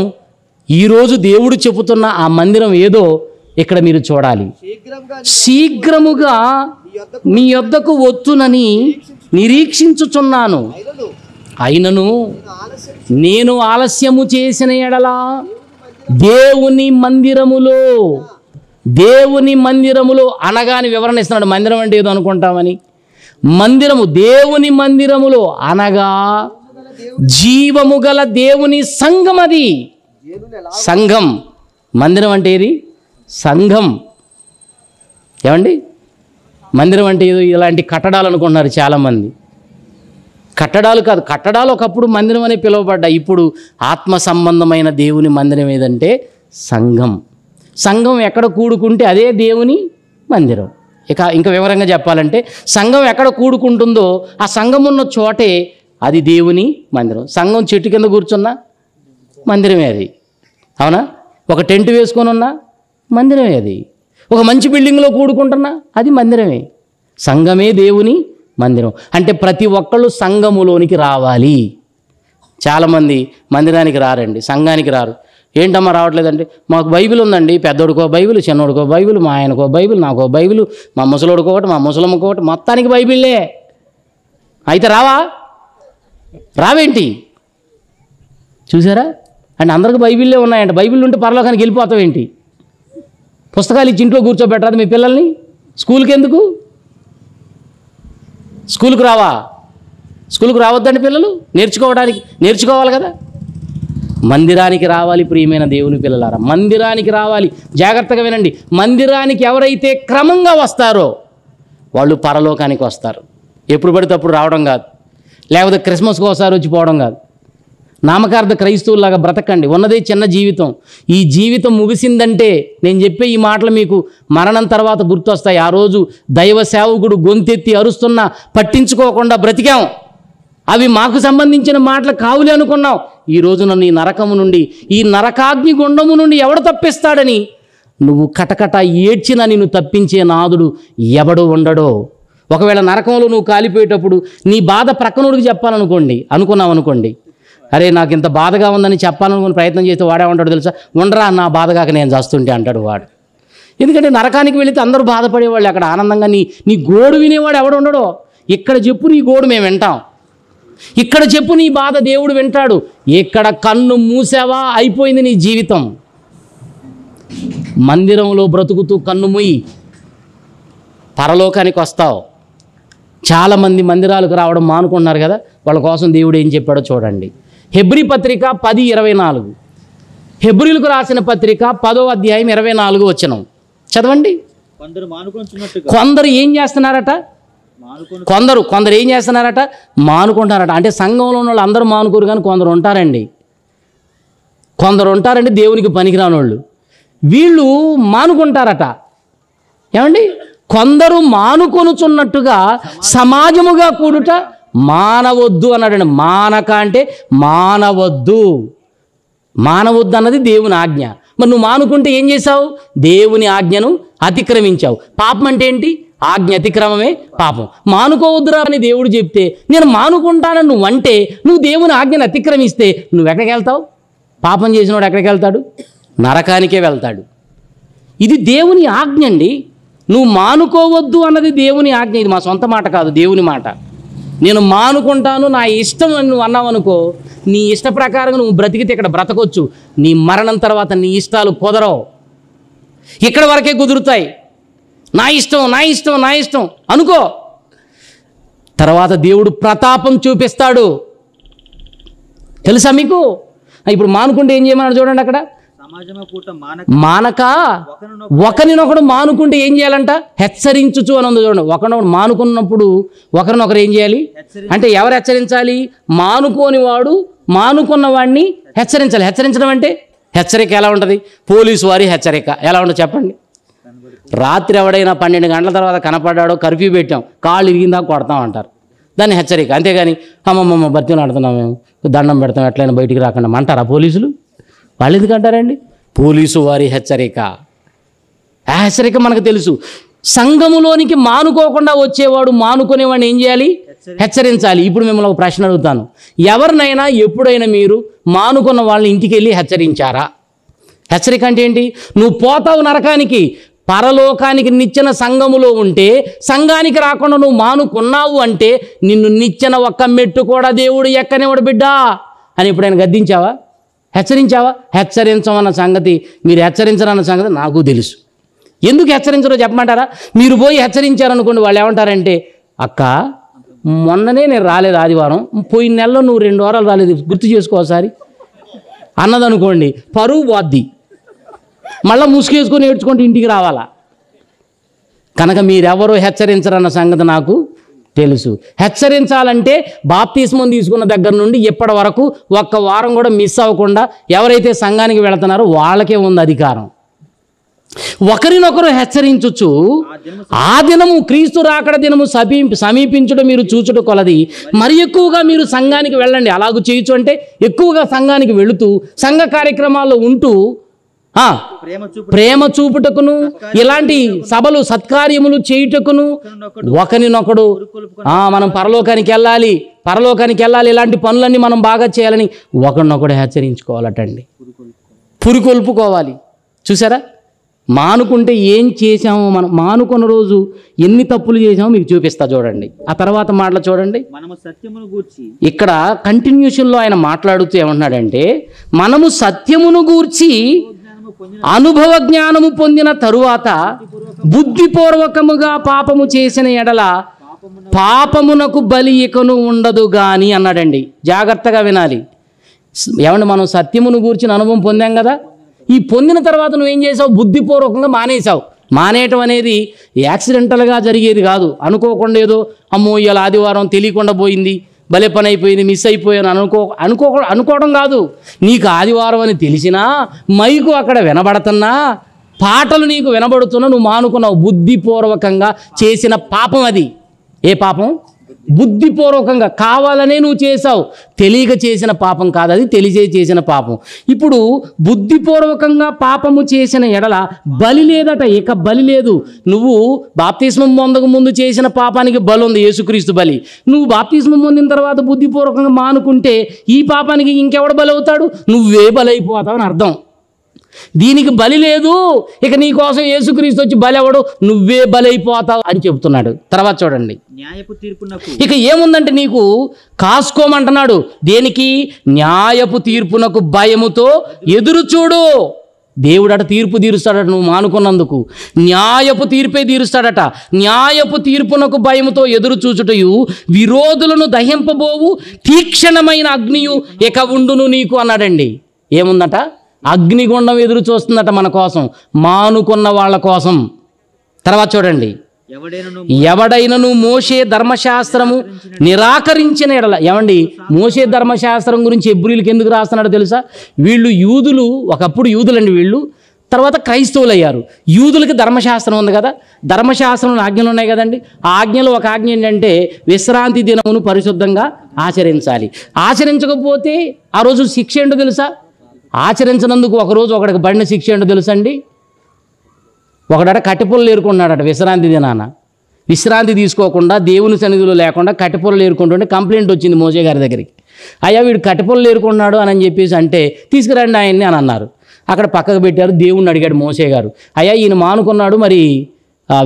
ఈరోజు దేవుడు చెబుతున్న ఆ మందిరం ఏదో ఇక్కడ మీరు చూడాలి. శీఘ్రముగా నీ యొద్దకు వత్తునని నిరీక్షించుచున్నాను, అయినను నేను ఆలస్యము చేసిన ఎడలా దేవుని మందిరములో అనగాని వివరణ ఇస్తున్నాడు. మందిరం అంటే ఏదో అనుకుంటామని. మందిరము, దేవుని మందిరములో అనగా జీవము గల దేవుని సంఘం. అది సంఘం. మందిరం అంటే ఏది? సంఘం. ఏమండి? మందిరం అంటే ఏదో ఇలాంటి కట్టడాలు అనుకుంటున్నారు చాలామంది. కట్టడాలు కాదు, కట్టడాలు ఒకప్పుడు మందిరం అనే పిలువబడ్డాయి. ఇప్పుడు ఆత్మ సంబంధమైన దేవుని మందిరం ఏదంటే సంఘం. సంఘం ఎక్కడ కూడుకుంటే అదే దేవుని మందిరం. ఇంకా వివరంగా చెప్పాలంటే సంఘం ఎక్కడ కూడుకుంటుందో ఆ సంఘం ఉన్న చోటే అది దేవుని మందిరం. సంఘం చెట్టు కింద కూర్చున్నా మందిరమే అది, అవునా? ఒక టెంట్ వేసుకొని ఉన్నా మందిరమే అది. ఒక మంచి బిల్డింగ్లో కూడుకుంటున్నా అది మందిరమే. సంఘమే దేవుని మందిరం. అంటే ప్రతి ఒక్కళ్ళు సంఘములోనికి రావాలి. చాలామంది మందిరానికి రారండి, సంఘానికి రారు. ఏంటమ్మా రావట్లేదండి? మాకు బైబిల్ ఉందండి, పెద్దోడికో బైబిల్, చిన్నోడికో బైబిల్, మా ఆయనకో బైబిల్, నాకో బైబిల్, మా ముసలోడికో ఒకటి, మా ముసలమ్మకో ఒకటి, మొత్తానికి బైబిల్లే. అయితే రావేంటి? చూసారా? అంటే అందరికి బైబిల్లే ఉన్నాయంట. బైబిల్ ఉంటే పరలోకానికి వెళ్ళిపోతావేంటి? పుస్తకాలు ఇచ్చి ఇంట్లో కూర్చోబెట్టరాదు మీ పిల్లల్ని? స్కూల్కి ఎందుకు? స్కూల్కి రావద్దండి పిల్లలు? నేర్చుకోవాలి కదా. మందిరానికి రావాలి ప్రియమైన దేవుని పిల్లలారా, మందిరానికి రావాలి. జాగ్రత్తగా వినండి, మందిరానికి ఎవరైతే క్రమంగా వస్తారో వాళ్ళు పరలోకానికి వస్తారు. ఎప్పుడు పడితే అప్పుడు రావడం కాదు, లేకపోతే క్రిస్మస్కి ఒకసారి వచ్చి పోవడం కాదు. నామకార్థ క్రైస్తవులాగా బ్రతకండి. ఉన్నదే చిన్న జీవితం. ఈ జీవితం ముగిసిందంటే నేను చెప్పే ఈ మాటలు మీకు మరణం తర్వాత గుర్తొస్తాయి. ఆ రోజు దైవ సేవకుడు గొంతెత్తి అరుస్తున్నా పట్టించుకోకుండా బ్రతికాం. అవి మాకు సంబంధించిన మాటలు కావులే అనుకున్నాం. ఈ రోజు నన్ను ఈ నరకము నుండి, ఈ నరకాగ్ని గుండము నుండి ఎవడు తప్పిస్తాడని నువ్వు కటకట ఏడ్చినా నిన్ను తప్పించే నాదుడు ఎవడు ఉండడో. ఒకవేళ నరకంలో నువ్వు కాలిపోయేటప్పుడు నీ బాధ ప్రక్కనోడికి అనుకున్నావు, అరే నాకు ఇంత బాధగా ఉందని చెప్పాలనుకుని ప్రయత్నం చేస్తే వాడే ఉంటాడు తెలుసా? ఉండరా నా బాధగాక నేను చేస్తుంటే అంటాడు వాడు. ఎందుకంటే నరకానికి వెళితే అందరూ బాధపడేవాళ్ళు, అక్కడ ఆనందంగా నీ గోడు వినేవాడు ఎవడు ఉండడో. ఇక్కడ చెప్పు నీ గోడు మేము వింటాం, ఇక్కడ చెప్పు నీ బాధ దేవుడు వింటాడు. ఇక్కడ కన్ను మూసావా అయిపోయింది నీ జీవితం. మందిరంలో బ్రతుకుతూ కన్ను మూయి పరలోకానికి వస్తావు. చాలామంది మందిరాలకు రావడం మానుకున్నారు కదా, వాళ్ళ కోసం దేవుడు ఏం చెప్పాడో చూడండి. హెబ్రీ పత్రిక 10:24, హెబ్రీలకు రాసిన పత్రిక 10వ అధ్యాయం 24 వచనం చదవండి. కొందరు ఏం చేస్తున్నారట? కొందరు ఏం చేస్తున్నారట? మానుకుంటారట. అంటే సంఘంలో ఉన్న వాళ్ళు అందరూ మానుకోరు, కానీ కొందరు ఉంటారండి దేవునికి పనికిరాని వాళ్ళు. వీళ్ళు మానుకుంటారట. ఏమండి? కొందరు మానుకొనుచున్నట్టుగా సమాజముగా కూడుట మానవద్దు అన్నాడండి. మానక అంటే మానవద్దు అన్నది దేవుని ఆజ్ఞ. మరి నువ్వు మానుకుంటే ఏం చేసావు? దేవుని ఆజ్ఞను అతిక్రమించావు. పాపం అంటే ఏంటి? ఆజ్ఞ అతిక్రమమే పాపం. మానుకోవద్దురా అని దేవుడు చెప్తే నేను మానుకుంటానని నువ్వంటే, నువ్వు దేవుని ఆజ్ఞను అతిక్రమిస్తే నువ్వు ఎక్కడికి వెళ్తావు? పాపం చేసినవాడు ఎక్కడికి వెళ్తాడు? నరకానికే వెళ్తాడు. ఇది దేవుని ఆజ్ఞ అండి. నువ్వు మానుకోవద్దు అన్నది దేవుని ఆజ్ఞ. ఇది మా సొంత మాట కాదు, దేవుని మాట. నేను మానుకుంటాను నా ఇష్టం అని నువ్వు అన్నావనుకో, నీ ఇష్ట ప్రకారం నువ్వు బ్రతికితే ఇక్కడ బ్రతకొచ్చు. నీ మరణం తర్వాత నీ ఇష్టాలు కుదరవు, ఇక్కడ వరకే కుదురుతాయి. నా ఇష్టం అనుకో. తర్వాత దేవుడు ప్రతాపం చూపిస్తాడు. తెలుసా మీకు? ఇప్పుడు మానుకుంటే ఏం చేయమన్నాడు చూడండి అక్కడ. మానక ఒకరినొకడు మానుకుంటే ఏం చేయాలంట? హెచ్చరించుచు అని ఉంది చూడండి. ఒకరినొకడు మానుకున్నప్పుడు ఒకరినొకరు ఏం చేయాలి అంటే, ఎవరు హెచ్చరించాలి? మానుకోని వాడు మానుకున్న వాడిని హెచ్చరించాలి. హెచ్చరించడం అంటే హెచ్చరిక ఎలా ఉంటుంది? పోలీసు వారి హెచ్చరిక ఎలా ఉంటుంది చెప్పండి? రాత్రి ఎవడైనా 12 గంటల తర్వాత కనపడ్డాడో కర్ఫ్యూ పెట్టాం, కాళ్ళు ఇరిగిందాక కొడతాం అంటారు. దాన్ని హెచ్చరిక. అంతేగాని అమ్మమ్మ బతిని ఆడుతున్నాం, మేము దండం పెడతాం, ఎట్లయినా బయటికి రాకుండా అంటారా పోలీసులు? వాళ్ళు ఎందుకు అంటారండి? పోలీసు వారి హెచ్చరిక. ఆ హెచ్చరిక మనకు తెలుసు. సంఘములోనికి మానుకోకుండా వచ్చేవాడు మానుకునేవాడిని ఏం చేయాలి? హెచ్చరించాలి. ఇప్పుడు మిమ్మల్ని ఒక ప్రశ్న అడుగుతాను. ఎవరినైనా ఎప్పుడైనా మీరు మానుకున్న వాళ్ళని ఇంటికి వెళ్ళి హెచ్చరించారా? హెచ్చరిక అంటే ఏంటి? నువ్వు పోతావు నరకానికి, పరలోకానికి నిచ్చెన సంఘములో ఉంటే సంఘానికి రాకుండా నువ్వు మానుకున్నావు అంటే నిన్ను నిచ్చెన ఒక్క మెట్టు కూడా దేవుడు ఎక్కనివాడు బిడ్డా అని ఎప్పుడైనా గద్దించావా? హెచ్చరించావా? హెచ్చరించమన్న సంగతి, మీరు హెచ్చరించరన్న సంగతి నాకు తెలుసు. ఎందుకు హెచ్చరించరో చెప్పమంటారా? మీరు పోయి హెచ్చరించారనుకోండి, వాళ్ళు ఏమంటారంటే, అక్క మొన్ననే నేను రాలేదు ఆదివారం, పోయిన నెలలో నువ్వు 2 వారాలు రాలేదు, గుర్తు చేసుకోసారి అన్నదనుకోండి, పరువు పోద్ది. మళ్ళీ ముసుగేసుకొని ఏడ్చుకుంటూ ఇంటికి రావాలా? కనుక మీరెవరో హెచ్చరించరన్న సంగతి నాకు తెలుసు. హెచ్చరించాలంటే బాప్తిస్మం తీసుకున్న దగ్గర నుండి ఇప్పటి వరకు ఒక్క వారం కూడా మిస్ అవ్వకుండా ఎవరైతే సంఘానికి వెళుతున్నారో వాళ్ళకే ఉంది అధికారం. ఒకరినొకరు హెచ్చరించుచు ఆ దినము క్రీస్తు రాకడ దినము సమీపించడం మీరు చూచుట కొలది మరి ఎక్కువగా మీరు సంఘానికి వెళ్ళండి. అలాగూ చేయొచ్చు అంటే ఎక్కువగా సంఘానికి వెళుతూ సంఘ కార్యక్రమాల్లో ఉంటూ ప్రేమ చూపుటకును ఇలాంటి సభలు సత్కార్యములు చేయుటకును ఒకరినొకడు మనం పరలోకానికి వెళ్ళాలి ఇలాంటి పనులన్నీ మనం బాగా చేయాలని ఒకరినొకడు హెచ్చరించుకోవాలటండి. పురికొల్పుకోవాలి. చూసారా, మానుకుంటే ఏం చేసామో మనం. మానుకున్న రోజు ఎన్ని తప్పులు చేసామో మీకు చూపిస్తా చూడండి. ఆ తర్వాత మాటలు చూడండి. మనము సత్యమును గూర్చి ఇక్కడ కంటిన్యూషన్లో ఆయన మాట్లాడుతూ ఏమంటున్నాడంటే, మనము సత్యమును గూర్చి జ్ఞానము పొందిన అనుభవ జ్ఞానము పొందిన తరువాత బుద్ధిపూర్వకముగా పాపము చేసిన ఎడల పాపమునకు బలి ఇకను ఉండదు గాని అన్నాడండి. జాగ్రత్తగా వినాలి. ఏమంటే మనం సత్యమును గూర్చిన అనుభవం పొందాం కదా, ఈ పొందిన తర్వాత నువ్వేం చేసావు? బుద్ధిపూర్వకంగా మానేసావు. మానేయటం అనేది యాక్సిడెంటల్గా జరిగేది కాదు. అనుకోకుండా ఏదో అమ్మో ఇవాళ ఆదివారం తెలియకుండా పోయింది, భలే పని అయిపోయింది, మిస్ అయిపోయాను అనుకోవడం కాదు. నీకు ఆదివారం అని తెలిసినా, మైకు అక్కడ వినబడుతున్నా, పాటలు నీకు వినబడుతున్నా, నువ్వు మానుకున్నావు. బుద్ధిపూర్వకంగా చేసిన పాపం అది. ఏ పాపం? బుద్ధిపూర్వకంగా కావాలనే నువ్వు చేసావు. తెలియక చేసిన పాపం కాదు, అది తెలిసే చేసిన పాపం. ఇప్పుడు బుద్ధిపూర్వకంగా పాపము చేసిన ఎడల బలి లేదట. ఇక బలి లేదు. నువ్వు బాప్తిస్మం పొందక ముందు చేసిన పాపానికి బలి ఉంది, యేసుక్రీస్తు బలి. నువ్వు బాప్తిస్మం పొందిన తర్వాత బుద్ధిపూర్వకంగా మానుకుంటే ఈ పాపానికి ఇంకెవడు బలి అవుతాడు? నువ్వే బలి అయిపోతావని అర్థం. దీనికి బలి లేదు. ఇక నీ కోసం యేసుక్రీస్తు వచ్చి బలి అవ్వడు, నువ్వే బలైపోతావు అని చెబుతున్నాడు. తర్వాత చూడండి, న్యాయపు తీర్పునకు ఇక ఏముందంటే నీకు కాసుకోమంటున్నాడు. దేనికి? న్యాయపు తీర్పునకు భయముతో ఎదురు చూడు. దేవుడట తీర్పు తీరుస్తాడట నువ్వు మానుకున్నందుకు. న్యాయపు తీర్పే తీరుస్తాడట. న్యాయపు తీర్పునకు భయముతో ఎదురు చూచుటయు విరోధులను దహింపబోవు తీక్షణమైన అగ్నియు ఇక ఉండును నీకు అన్నాడండి. ఏముందట? అగ్నిగుండం ఎదురు చూస్తుందట మన కోసం, మానుకున్న వాళ్ళ కోసం. తర్వాత చూడండి, ఎవడైనను మోషే ధర్మశాస్త్రము నిరాకరించిన ఎడల. ఏమండి, మోషే ధర్మశాస్త్రం గురించి హెబ్రీయులకు ఎందుకు రాస్తున్నాడో తెలుసా? వీళ్ళు యూదులు, ఒకప్పుడు యూదులండి వీళ్ళు, తర్వాత క్రైస్తవులు అయ్యారు. యూదులకి ధర్మశాస్త్రం ఉంది కదా, ధర్మశాస్త్రంలో ఆజ్ఞలు ఉన్నాయి కదండి. ఆ ఆజ్ఞలో ఒక ఆజ్ఞ ఏంటంటే విశ్రాంతి దినమును పరిశుద్ధంగా ఆచరించాలి. ఆచరించకపోతే ఆ రోజు శిక్ష ఏంటో తెలుసా? ఆచరించినందుకు ఒకరోజు ఒకడికి పడిన శిక్ష ఏంటో తెలుసండి? ఒకడట కట్టెపుల్లలు ఏరుకున్నాడట విశ్రాంతి దినాన. విశ్రాంతి తీసుకోకుండా దేవుని సన్నిధిలో లేకుండా కట్టెపుల్లలు ఏరుకుంటుంటే కంప్లైంట్ వచ్చింది మోషే గారి దగ్గరికి. అయ్యా వీడు కట్టెపుల్లలు ఏరుకున్నాడు అని చెప్పేసి అంటే తీసుకురండి ఆయన్ని అని అన్నారు. అక్కడ పక్కకు పెట్టారు. దేవుణ్ణి అడిగాడు మోషే గారు, అయ్యా ఈయన మానుకున్నాడు, మరి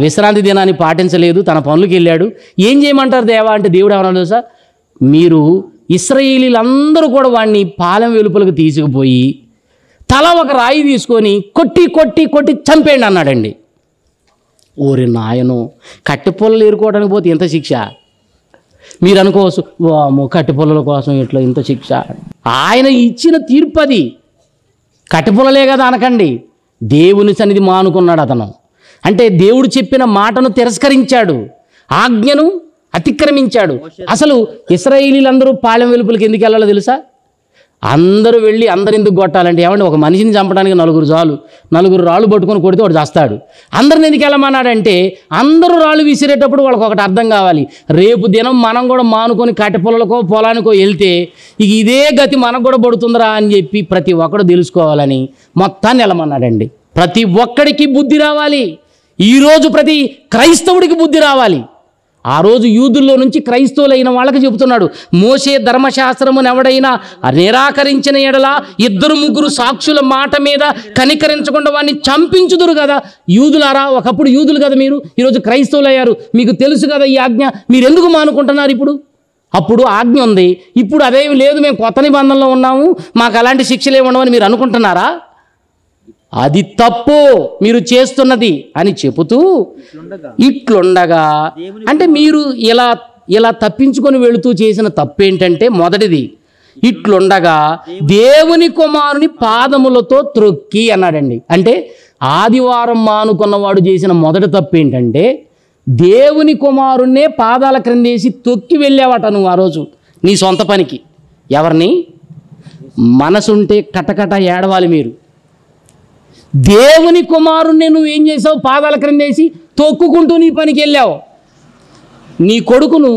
విశ్రాంతి దినాన్ని పాటించలేదు, తన పనులకు వెళ్ళాడు, ఏం చేయమంటారు దేవా అంటే దేవుడు ఏమన్నా తెలుసా? మీరు ఇశ్రాయేలీలందరూ కూడా వాడిని పాలెం వెలుపలకు తీసుకుపోయి తల ఒక రాయి తీసుకొని కొట్టి కొట్టి కొట్టి చంపేయండి అన్నాడండి. ఓరి నాయను, కట్టెపుల్లలు ఏరుకోవడానికి పోతే ఎంత శిక్ష? మీరు అనుకోవచ్చు, వామ్మో కట్టెపుల్లల కోసం ఇట్లా ఇంత శిక్ష. ఆయన ఇచ్చిన తీర్పు అది. కట్టెపుల్లలే కదా అనకండి, దేవుని సన్నిధి మానుకున్నాడు అతను. అంటే దేవుడు చెప్పిన మాటను తిరస్కరించాడు, ఆజ్ఞను అతిక్రమించాడు. అసలు ఇశ్రాయేలీలందరూ పాలెం వెలుపలికి ఎందుకు వెళ్ళాలో తెలుసా? అందరూ వెళ్ళి అందరు ఎందుకు కొట్టాలంటే, ఏమంటే ఒక మనిషిని చంపడానికి నలుగురు చాలు, నలుగురు రాళ్ళు పట్టుకొని కొడితే వాడు చేస్తాడు. అందరిని ఎందుకు వెళ్ళమన్నాడంటే అందరూ రాళ్ళు విసిరేటప్పుడు వాళ్ళకి ఒకటి అర్థం కావాలి, రేపు దినం మనం కూడా మానుకొని కట్టెపొలకో పొలానికో వెళ్తే ఇక ఇదే గతి మనకు కూడా పడుతుందిరా అని చెప్పి ప్రతి ఒక్కడు తెలుసుకోవాలని మొత్తాన్ని వెళ్ళమన్నాడండి. ప్రతి ఒక్కడికి బుద్ధి రావాలి. ఈరోజు ప్రతి క్రైస్తవుడికి బుద్ధి రావాలి. ఆ రోజు యూదుల్లో నుంచి క్రైస్తవులైన వాళ్ళకి చెబుతున్నాడు, మోషే ధర్మశాస్త్రమును ఎవడైనా నిరాకరించిన ఎడల 2-3 సాక్షుల మాట మీద కనికరించకుండా వాడిని చంపించుదురు కదా. యూదులారా, ఒకప్పుడు యూదులు కదా మీరు, ఈరోజు క్రైస్తవులు అయ్యారు, మీకు తెలుసు కదా ఈ ఆజ్ఞ, మీరు ఎందుకు మానుకుంటున్నారు? ఇప్పుడు అప్పుడు ఆజ్ఞ ఉంది, ఇప్పుడు అదేమి లేదు, మేము కొత్త నిబంధనలో ఉన్నాము, మాకు అలాంటి శిక్షలే ఉండవని మీరు అనుకుంటున్నారా? అది తప్పు మీరు చేస్తున్నది అని చెబుతూ ఇట్లుండగా అంటే మీరు ఇలా తప్పించుకొని వెళుతూ చేసిన తప్పేంటంటే, మొదటిది ఇట్లుండగా దేవుని కుమారుని పాదములతో త్రొక్కి అన్నాడండి. అంటే ఆదివారం మానుకున్నవాడు చేసిన మొదటి తప్పు ఏంటంటే దేవుని కుమారుణ్ణే పాదాల క్రిందేసి తొక్కి వెళ్ళావట నువ్వు ఆ రోజు నీ సొంత పనికి. ఎవరిని? మనసుంటే కటకట ఏడవాలి మీరు. దేవుని కుమారుణ్ణి నువ్వు ఏం చేసావు? పాదాల క్రిందేసి తొక్కుకుంటూ నీ పనికి వెళ్ళావు. నీ కొడుకును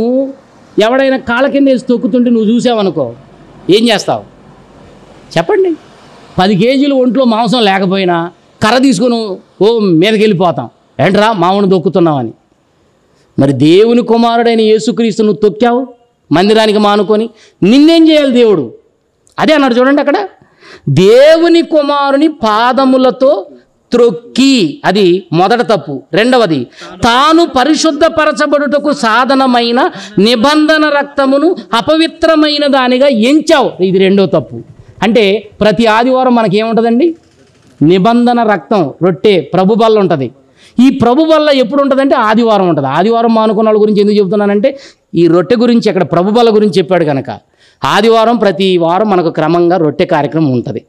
ఎవడైనా కాళ్ళ కింద వేసి తొక్కుతుంటే నువ్వు చూసావనుకో, ఏం చేస్తావు చెప్పండి? 10 కేజీలు ఒంట్లో మాంసం లేకపోయినా కర్ర తీసుకుని మీదకి వెళ్ళిపోతాం, ఏంట్రా మామూలు తొక్కుతున్నావని. మరి దేవుని కుమారుడైన యేసుక్రీస్తు నువ్వు తొక్కావు మందిరానికి మానుకొని, నిన్నేం చేయాలి దేవుడు? అదే అన్నాడు చూడండి అక్కడ, దేవుని కుమారుని పాదములతో త్రొక్కి, అది మొదటి తప్పు. రెండవది, తాను పరిశుద్ధపరచబడుటకు సాధనమైన నిబంధన రక్తమును అపవిత్రమైన దానిగా ఎంచావు, ఇది రెండో తప్పు. అంటే ప్రతి ఆదివారం మనకేముంటుందండి? నిబంధన రక్తం, రొట్టె, ప్రభు బల్ల ఉంటుంది. ఈ ప్రభు బల్ల ఎప్పుడు ఉంటుందంటే ఆదివారం ఉంటుంది. ఆదివారం మానుకున్న వాళ్ళ గురించి ఎందుకు చెబుతున్నానంటే ఈ రొట్టె గురించి, అక్కడ ప్రభు బల్ల గురించి చెప్పాడు కనుక ఆదివారం ప్రతి వారం మనకు క్రమంగా రొట్టె కార్యక్రమం ఉంటుంది.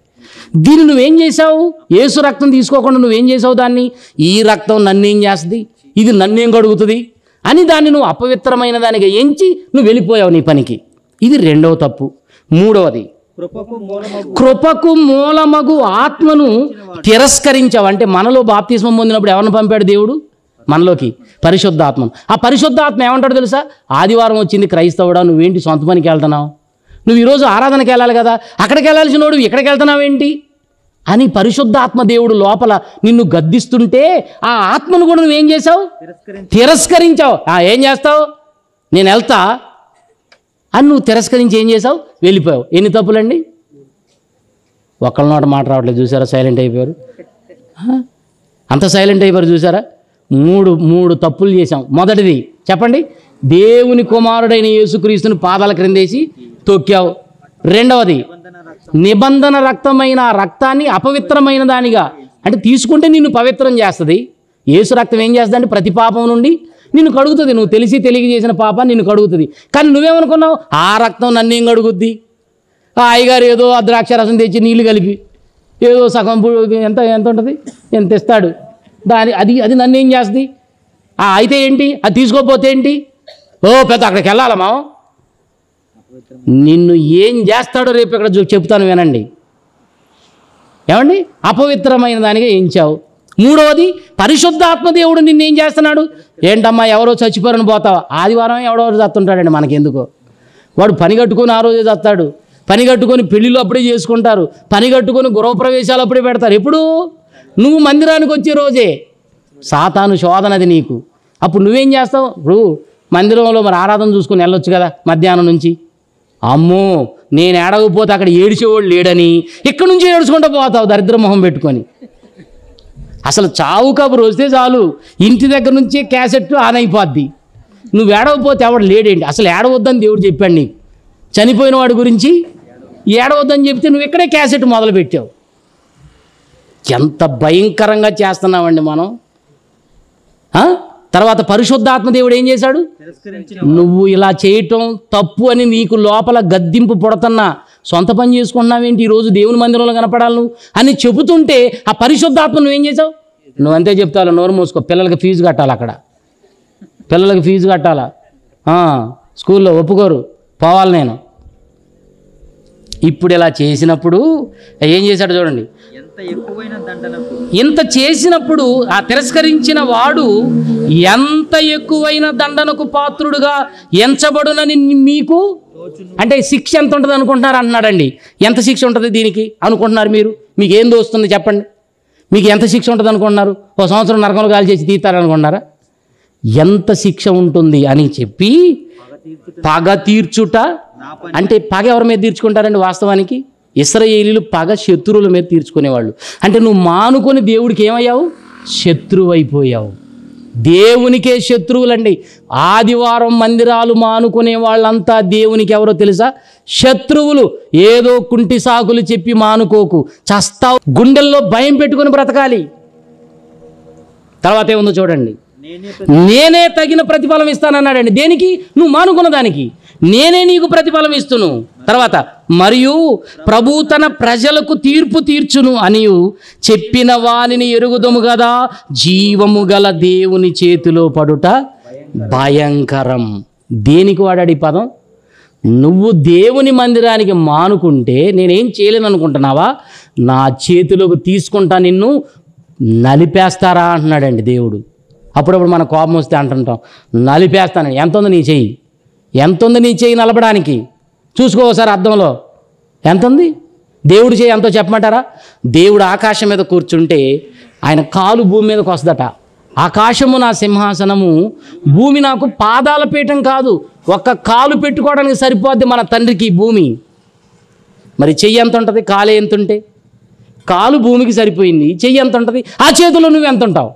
దీన్ని నువ్వేం చేసావు? యేసు రక్తం తీసుకోకుండా నువ్వేం చేసావు? దాన్ని, ఈ రక్తం నన్నేం చేస్తుంది, ఇది నన్నేం కడుగుతుంది అని దాన్ని నువ్వు అపవిత్రమైన దానిగా ఎంచి నువ్వు వెళ్ళిపోయావు నీ పనికి. ఇది రెండవ తప్పు. మూడవది, కృపకు మూలమగు ఆత్మను తిరస్కరించావు. అంటే మనలో బాప్తిస్మం పొందినప్పుడు ఎవరిని పంపాడు దేవుడు? మనలోకి పరిశుద్ధాత్మను. ఆ పరిశుద్ధాత్మ ఏమంటాడు తెలుసా? ఆదివారం వచ్చింది క్రైస్తవుడా, నువ్వేంటి సొంత పనికి వెళ్తున్నావు, నువ్వు ఈరోజు ఆరాధనకి వెళ్ళాలి కదా, అక్కడికి వెళ్ళాల్సిన వాడు ఇక్కడికి వెళ్తున్నావేంటి అని పరిశుద్ధాత్మ దేవుడు లోపల నిన్ను గద్దిస్తుంటే ఆ ఆత్మను కూడా నువ్వేం చేసావు? తిరస్కరించావు. ఏం చేస్తావు? నేను వెళ్తా అని నువ్వు తిరస్కరించి ఏం చేసావు? వెళ్ళిపోయావు. ఎన్ని తప్పులండి? ఒకళ్ళ నోట మాట రావట్లేదు చూసారా? సైలెంట్ అయిపోయారు. అంత సైలెంట్ అయిపోయారు చూసారా? మూడు తప్పులు చేశాం. మొదటిది చెప్పండి, దేవుని కుమారుడైన యేసుక్రీస్తుని పాదాల క్రిందేసి తొక్కావు. రెండవది, నిబంధన రక్తమైన ఆ రక్తాన్ని అపవిత్రమైన దానిగా, అంటే తీసుకుంటే నిన్ను పవిత్రం చేస్తుంది. యేసు రక్తం ఏం చేస్తుంది అంటే ప్రతి పాపం నుండి నిన్ను కడుగుతుంది. నువ్వు తెలిసి తెలియక చేసిన పాపాన్ని నిన్ను కడుగుతుంది. కానీ నువ్వేమనుకున్నావు? ఆ రక్తం నన్నేం కడుగుద్ది? ఆ అయ్యగారు ఏదో ఆ ద్రాక్షారసం తెచ్చి నీళ్లు కలిపి ఏదో సగం ఎంత ఉంటుంది ఎంత ఇస్తాడు, అది నన్ను ఏం చేస్తుంది? అయితే ఏంటి? అది తీసుకోకపోతే ఏంటి? పెద్ద అక్కడికి వెళ్ళాలమ్మా. నిన్ను ఏం చేస్తాడో రేపు ఇక్కడ చెప్తాను వినండి. ఏమండి? అపవిత్రమైన దానిగా ఎంచావు. మూడవది, పరిశుద్ధాత్మ దేవుడు నిన్నేం చేస్తున్నాడు? ఏంటమ్మా ఎవరో చచ్చిపోరని పోతావా? ఆదివారం ఎవడో చస్తుంటాడండి, మనకెందుకో. వాడు పని కట్టుకొని ఆ రోజే చస్తాడు, పని కట్టుకొని పెళ్ళిళ్ళు అప్పుడే చేసుకుంటారు, పని కట్టుకొని గృహప్రవేశాలు అప్పుడే పెడతారు. ఎప్పుడు? నువ్వు మందిరానికి వచ్చే రోజే. సాతాను శోధనది నీకు. అప్పుడు నువ్వేం చేస్తావు? ఇప్పుడు మందిరంలో మరి ఆరాధన చూసుకొని వెళ్ళొచ్చు కదా మధ్యాహ్నం నుంచి. అమ్మో నేను ఏడవకపోతే అక్కడ ఏడిచేవాళ్ళు లేడని ఇక్కడి నుంచి ఏడుచుకుంటూ పోతావు దరిద్ర మొహం పెట్టుకొని. అసలు చావు కబురు వస్తే చాలు ఇంటి దగ్గర నుంచే క్యాసెట్ ఆన్ అయిపోద్ది. నువ్వు ఏడవకపోతే ఎవడు లేడేంటి? అసలు ఏడవద్దని దేవుడు చెప్పాడు నీకు. చనిపోయిన వాడి గురించి ఏడవద్దని చెప్తే నువ్వు ఇక్కడే క్యాసెట్ మొదలు పెట్టావు. ఎంత భయంకరంగా చేస్తున్నామండి మనం. తర్వాత పరిశుద్ధాత్మ దేవుడు ఏం చేశాడు? నువ్వు ఇలా చేయటం తప్పు అని నీకు లోపల గద్దింపు పుడుతున్నా సొంత పని చేసుకుంటున్నావేంటి, ఈరోజు దేవుని మందిరంలో కనపడాలి నువ్వు అని చెబుతుంటే ఆ పరిశుద్ధాత్మ నువ్వేం చేసావు? నువ్వంతే చెప్తావు, నోరు మూసుకో. పిల్లలకి ఫీజు కట్టాలి, అక్కడ పిల్లలకి ఫీజు కట్టాలా, స్కూల్లో ఒప్పుకోరు, పోవాలి నేను. ఇప్పుడు ఇలా చేసినప్పుడు ఏం చేశాడు చూడండి. ఇంత చేసినప్పుడు ఆ తిరస్కరించిన వాడు ఎంత ఎక్కువైన దండనకు పాత్రుడుగా ఎంచబడునని మీకు, అంటే శిక్ష ఎంత ఉంటుంది అనుకుంటున్నారు అంటున్నాడండి. ఎంత శిక్ష ఉంటుంది దీనికి అనుకుంటున్నారు మీరు? మీకు ఏం దోస్తుంది చెప్పండి? మీకు ఎంత శిక్ష ఉంటుంది అనుకుంటున్నారు? 1 సంవత్సరం నరకంలో గాలి చేసి తీస్తారనుకుంటున్నారా? ఎంత శిక్ష ఉంటుంది అని చెప్పి పగ తీర్చుట, అంటే పగ ఎవరి మీద తీర్చుకుంటారండి? వాస్తవానికి ఇశ్రాయేలీయులు పగ శత్రువుల మీద తీర్చుకునేవాళ్ళు. అంటే నువ్వు మానుకొని దేవుడికి ఏమయ్యావు? శత్రువు అయిపోయావు. దేవునికే శత్రువులండి. ఆదివారం మందిరాలు మానుకునే వాళ్ళంతా దేవునికి ఎవరో తెలుసా? శత్రువులు. ఏదో కుంటి సాకులు చెప్పి మానుకోకు, చస్తావు. గుండెల్లో భయం పెట్టుకొని బ్రతకాలి. తర్వాత ఏముందో చూడండి. నేనే తగిన ప్రతిఫలం ఇస్తానన్నాడండి. దేనికి? నువ్వు మానుకున్న దానికి నేనే నీకు ప్రతిఫలం ఇస్తును. తర్వాత మరియు ప్రభు తన ప్రజలకు తీర్పు తీర్చును అనియు చెప్పిన వానిని ఎరుగుదము కదా, జీవము గల దేవుని చేతిలో పడుట భయంకరం. దేనికి వాడాడు ఈ పదం? నువ్వు దేవుని మందిరానికి మానుకుంటే నేనేం చేయలేను అనుకుంటున్నావా? నా చేతిలోకి తీసుకుంటా, నిన్ను నలిపేస్తారా అంటున్నాడండి దేవుడు. అప్పుడప్పుడు మన కోపం వస్తే అంటుంటాం, నలిపేస్తాను. ఎంత ఉంది నీ చెయ్యి? ఎంత ఉంది నీ చెయ్యి నలపడానికి? చూసుకో ఒకసారి అద్దంలో ఎంత ఉంది. దేవుడి చెయ్యి ఎంతో చెప్పమంటారా? దేవుడు ఆకాశం మీద కూర్చుంటే ఆయన కాలు భూమి మీదకి వస్తుందట. ఆకాశము నా సింహాసనము, భూమి నాకు పాదాల పీఠం కాదు. ఒక్క కాలు పెట్టుకోవడానికి సరిపోద్ది మన తండ్రికి భూమి. మరి చెయ్యి ఎంత ఉంటుంది? కాలు ఎంత ఉంటే? కాలు భూమికి సరిపోయింది, చెయ్యి ఎంత ఉంటుంది? ఆ చేతిలో నువ్వు ఎంత ఉంటావు?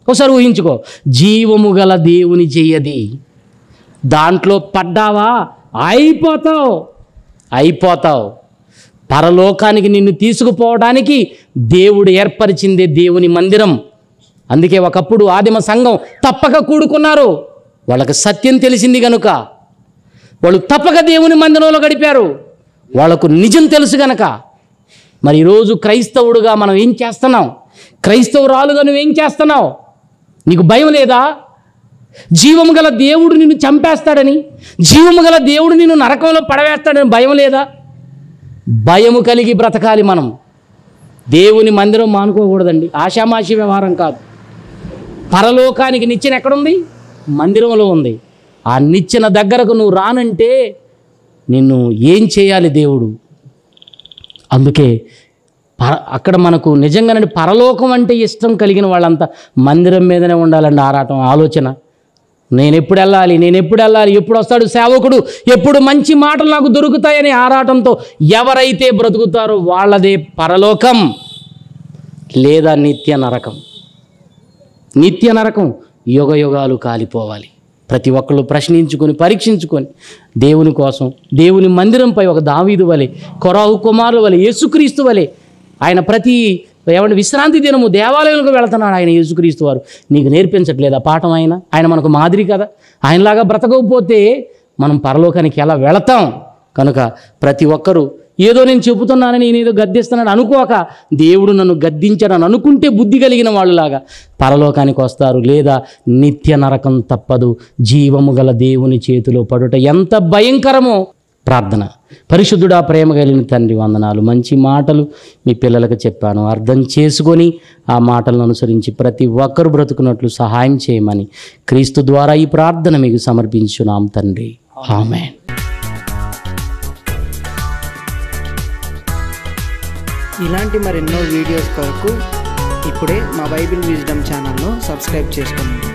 ఒకసారి ఊహించుకో. జీవము గల దేవుని చెయ్యది. దాంట్లో పడ్డావా అయిపోతావు. పరలోకానికి నిన్ను తీసుకుపోవడానికి దేవుడు ఏర్పరిచిందే దేవుని మందిరం. అందుకే ఒకప్పుడు ఆదిమ సంఘం తప్పక కూడుకున్నారు. వాళ్ళకి సత్యం తెలిసింది కనుక వాళ్ళు తప్పక దేవుని మందిరంలో గడిపారు. వాళ్ళకు నిజం తెలుసు గనక. మరి ఈరోజు క్రైస్తవుడుగా మనం ఏం చేస్తున్నాం? క్రైస్తవురాలుగా నువ్వేం చేస్తున్నావు? నీకు భయం లేదా? జీవము గల దేవుడు నిన్ను చంపేస్తాడని, జీవము గల దేవుడు నిన్ను నరకంలో పడవేస్తాడని భయం లేదా? భయము కలిగి బ్రతకాలి మనం. దేవుని మందిరం మానుకోకూడదండి. ఆషామాషి వ్యవహారం కాదు. పరలోకానికి నిచ్చెన ఎక్కడుంది? మందిరంలో ఉంది. ఆ నిచ్చెన దగ్గరకు నువ్వు రానంటే నిన్ను ఏం చేయాలి దేవుడు? అందుకే అక్కడ మనకు నిజంగానండి పరలోకం అంటే ఇష్టం కలిగిన వాళ్ళంతా మందిరం మీదనే ఉండాలండి. ఆరాటం, ఆలోచన. నేను ఎప్పుడు వెళ్ళాలి, ఎప్పుడు వస్తాడు సేవకుడు, ఎప్పుడు మంచి మాటలు నాకు దొరుకుతాయని ఆరాటంతో ఎవరైతే బ్రతుకుతారో వాళ్ళదే పరలోకం, లేదా నిత్య నరకం. నిత్య నరకం, యుగ యుగాలు కాలిపోవాలి. ప్రతి ఒక్కళ్ళు ప్రశ్నించుకొని పరీక్షించుకొని దేవుని కోసం, దేవుని మందిరంపై ఒక దావీదు వలె, కొరాహు కుమారుల వలె, యేసుక్రీస్తు వలె ఆయన ప్రతి విశ్రాంతి దినము దేవాలయంలోకి వెళుతున్నాడు. ఆయన యేసుక్రీస్తు వారు నీకు నేర్పించట్లేదా పాఠం? ఆయన మనకు మాదిరి కదా. ఆయనలాగా బ్రతకకపోతే మనం పరలోకానికి ఎలా వెళతాం? కనుక ప్రతి ఒక్కరూ ఏదో నేను చెబుతున్నానని నేనేదో గద్దిస్తున్నాను అనుకోక, దేవుడు నన్ను గద్దించాడని అనుకుంటే బుద్ధి కలిగిన వాళ్ళలాగా పరలోకానికి వస్తారు, లేదా నిత్య నరకం తప్పదు. జీవము గల దేవుని చేతిలో పడుట ఎంత భయంకరమో. ప్రార్థన. పరిశుద్ధుడా, ప్రేమ కలిగిన తండ్రి, వందనాలు. మంచి మాటలు మీ పిల్లలకు చెప్పాను. అర్థం చేసుకొని ఆ మాటలను అనుసరించి ప్రతి ఒక్కరు బ్రతుకున్నట్లు సహాయం చేయమని క్రీస్తు ద్వారా ఈ ప్రార్థన మీకు సమర్పించున్నాం తండ్రి. ఆమేన్. ఇలాంటి మరెన్నో వీడియోస్ కొరకు ఇప్పుడే మా బైబిల్ విజ్డమ్ ఛానల్ను సబ్స్క్రైబ్ చేసుకోండి.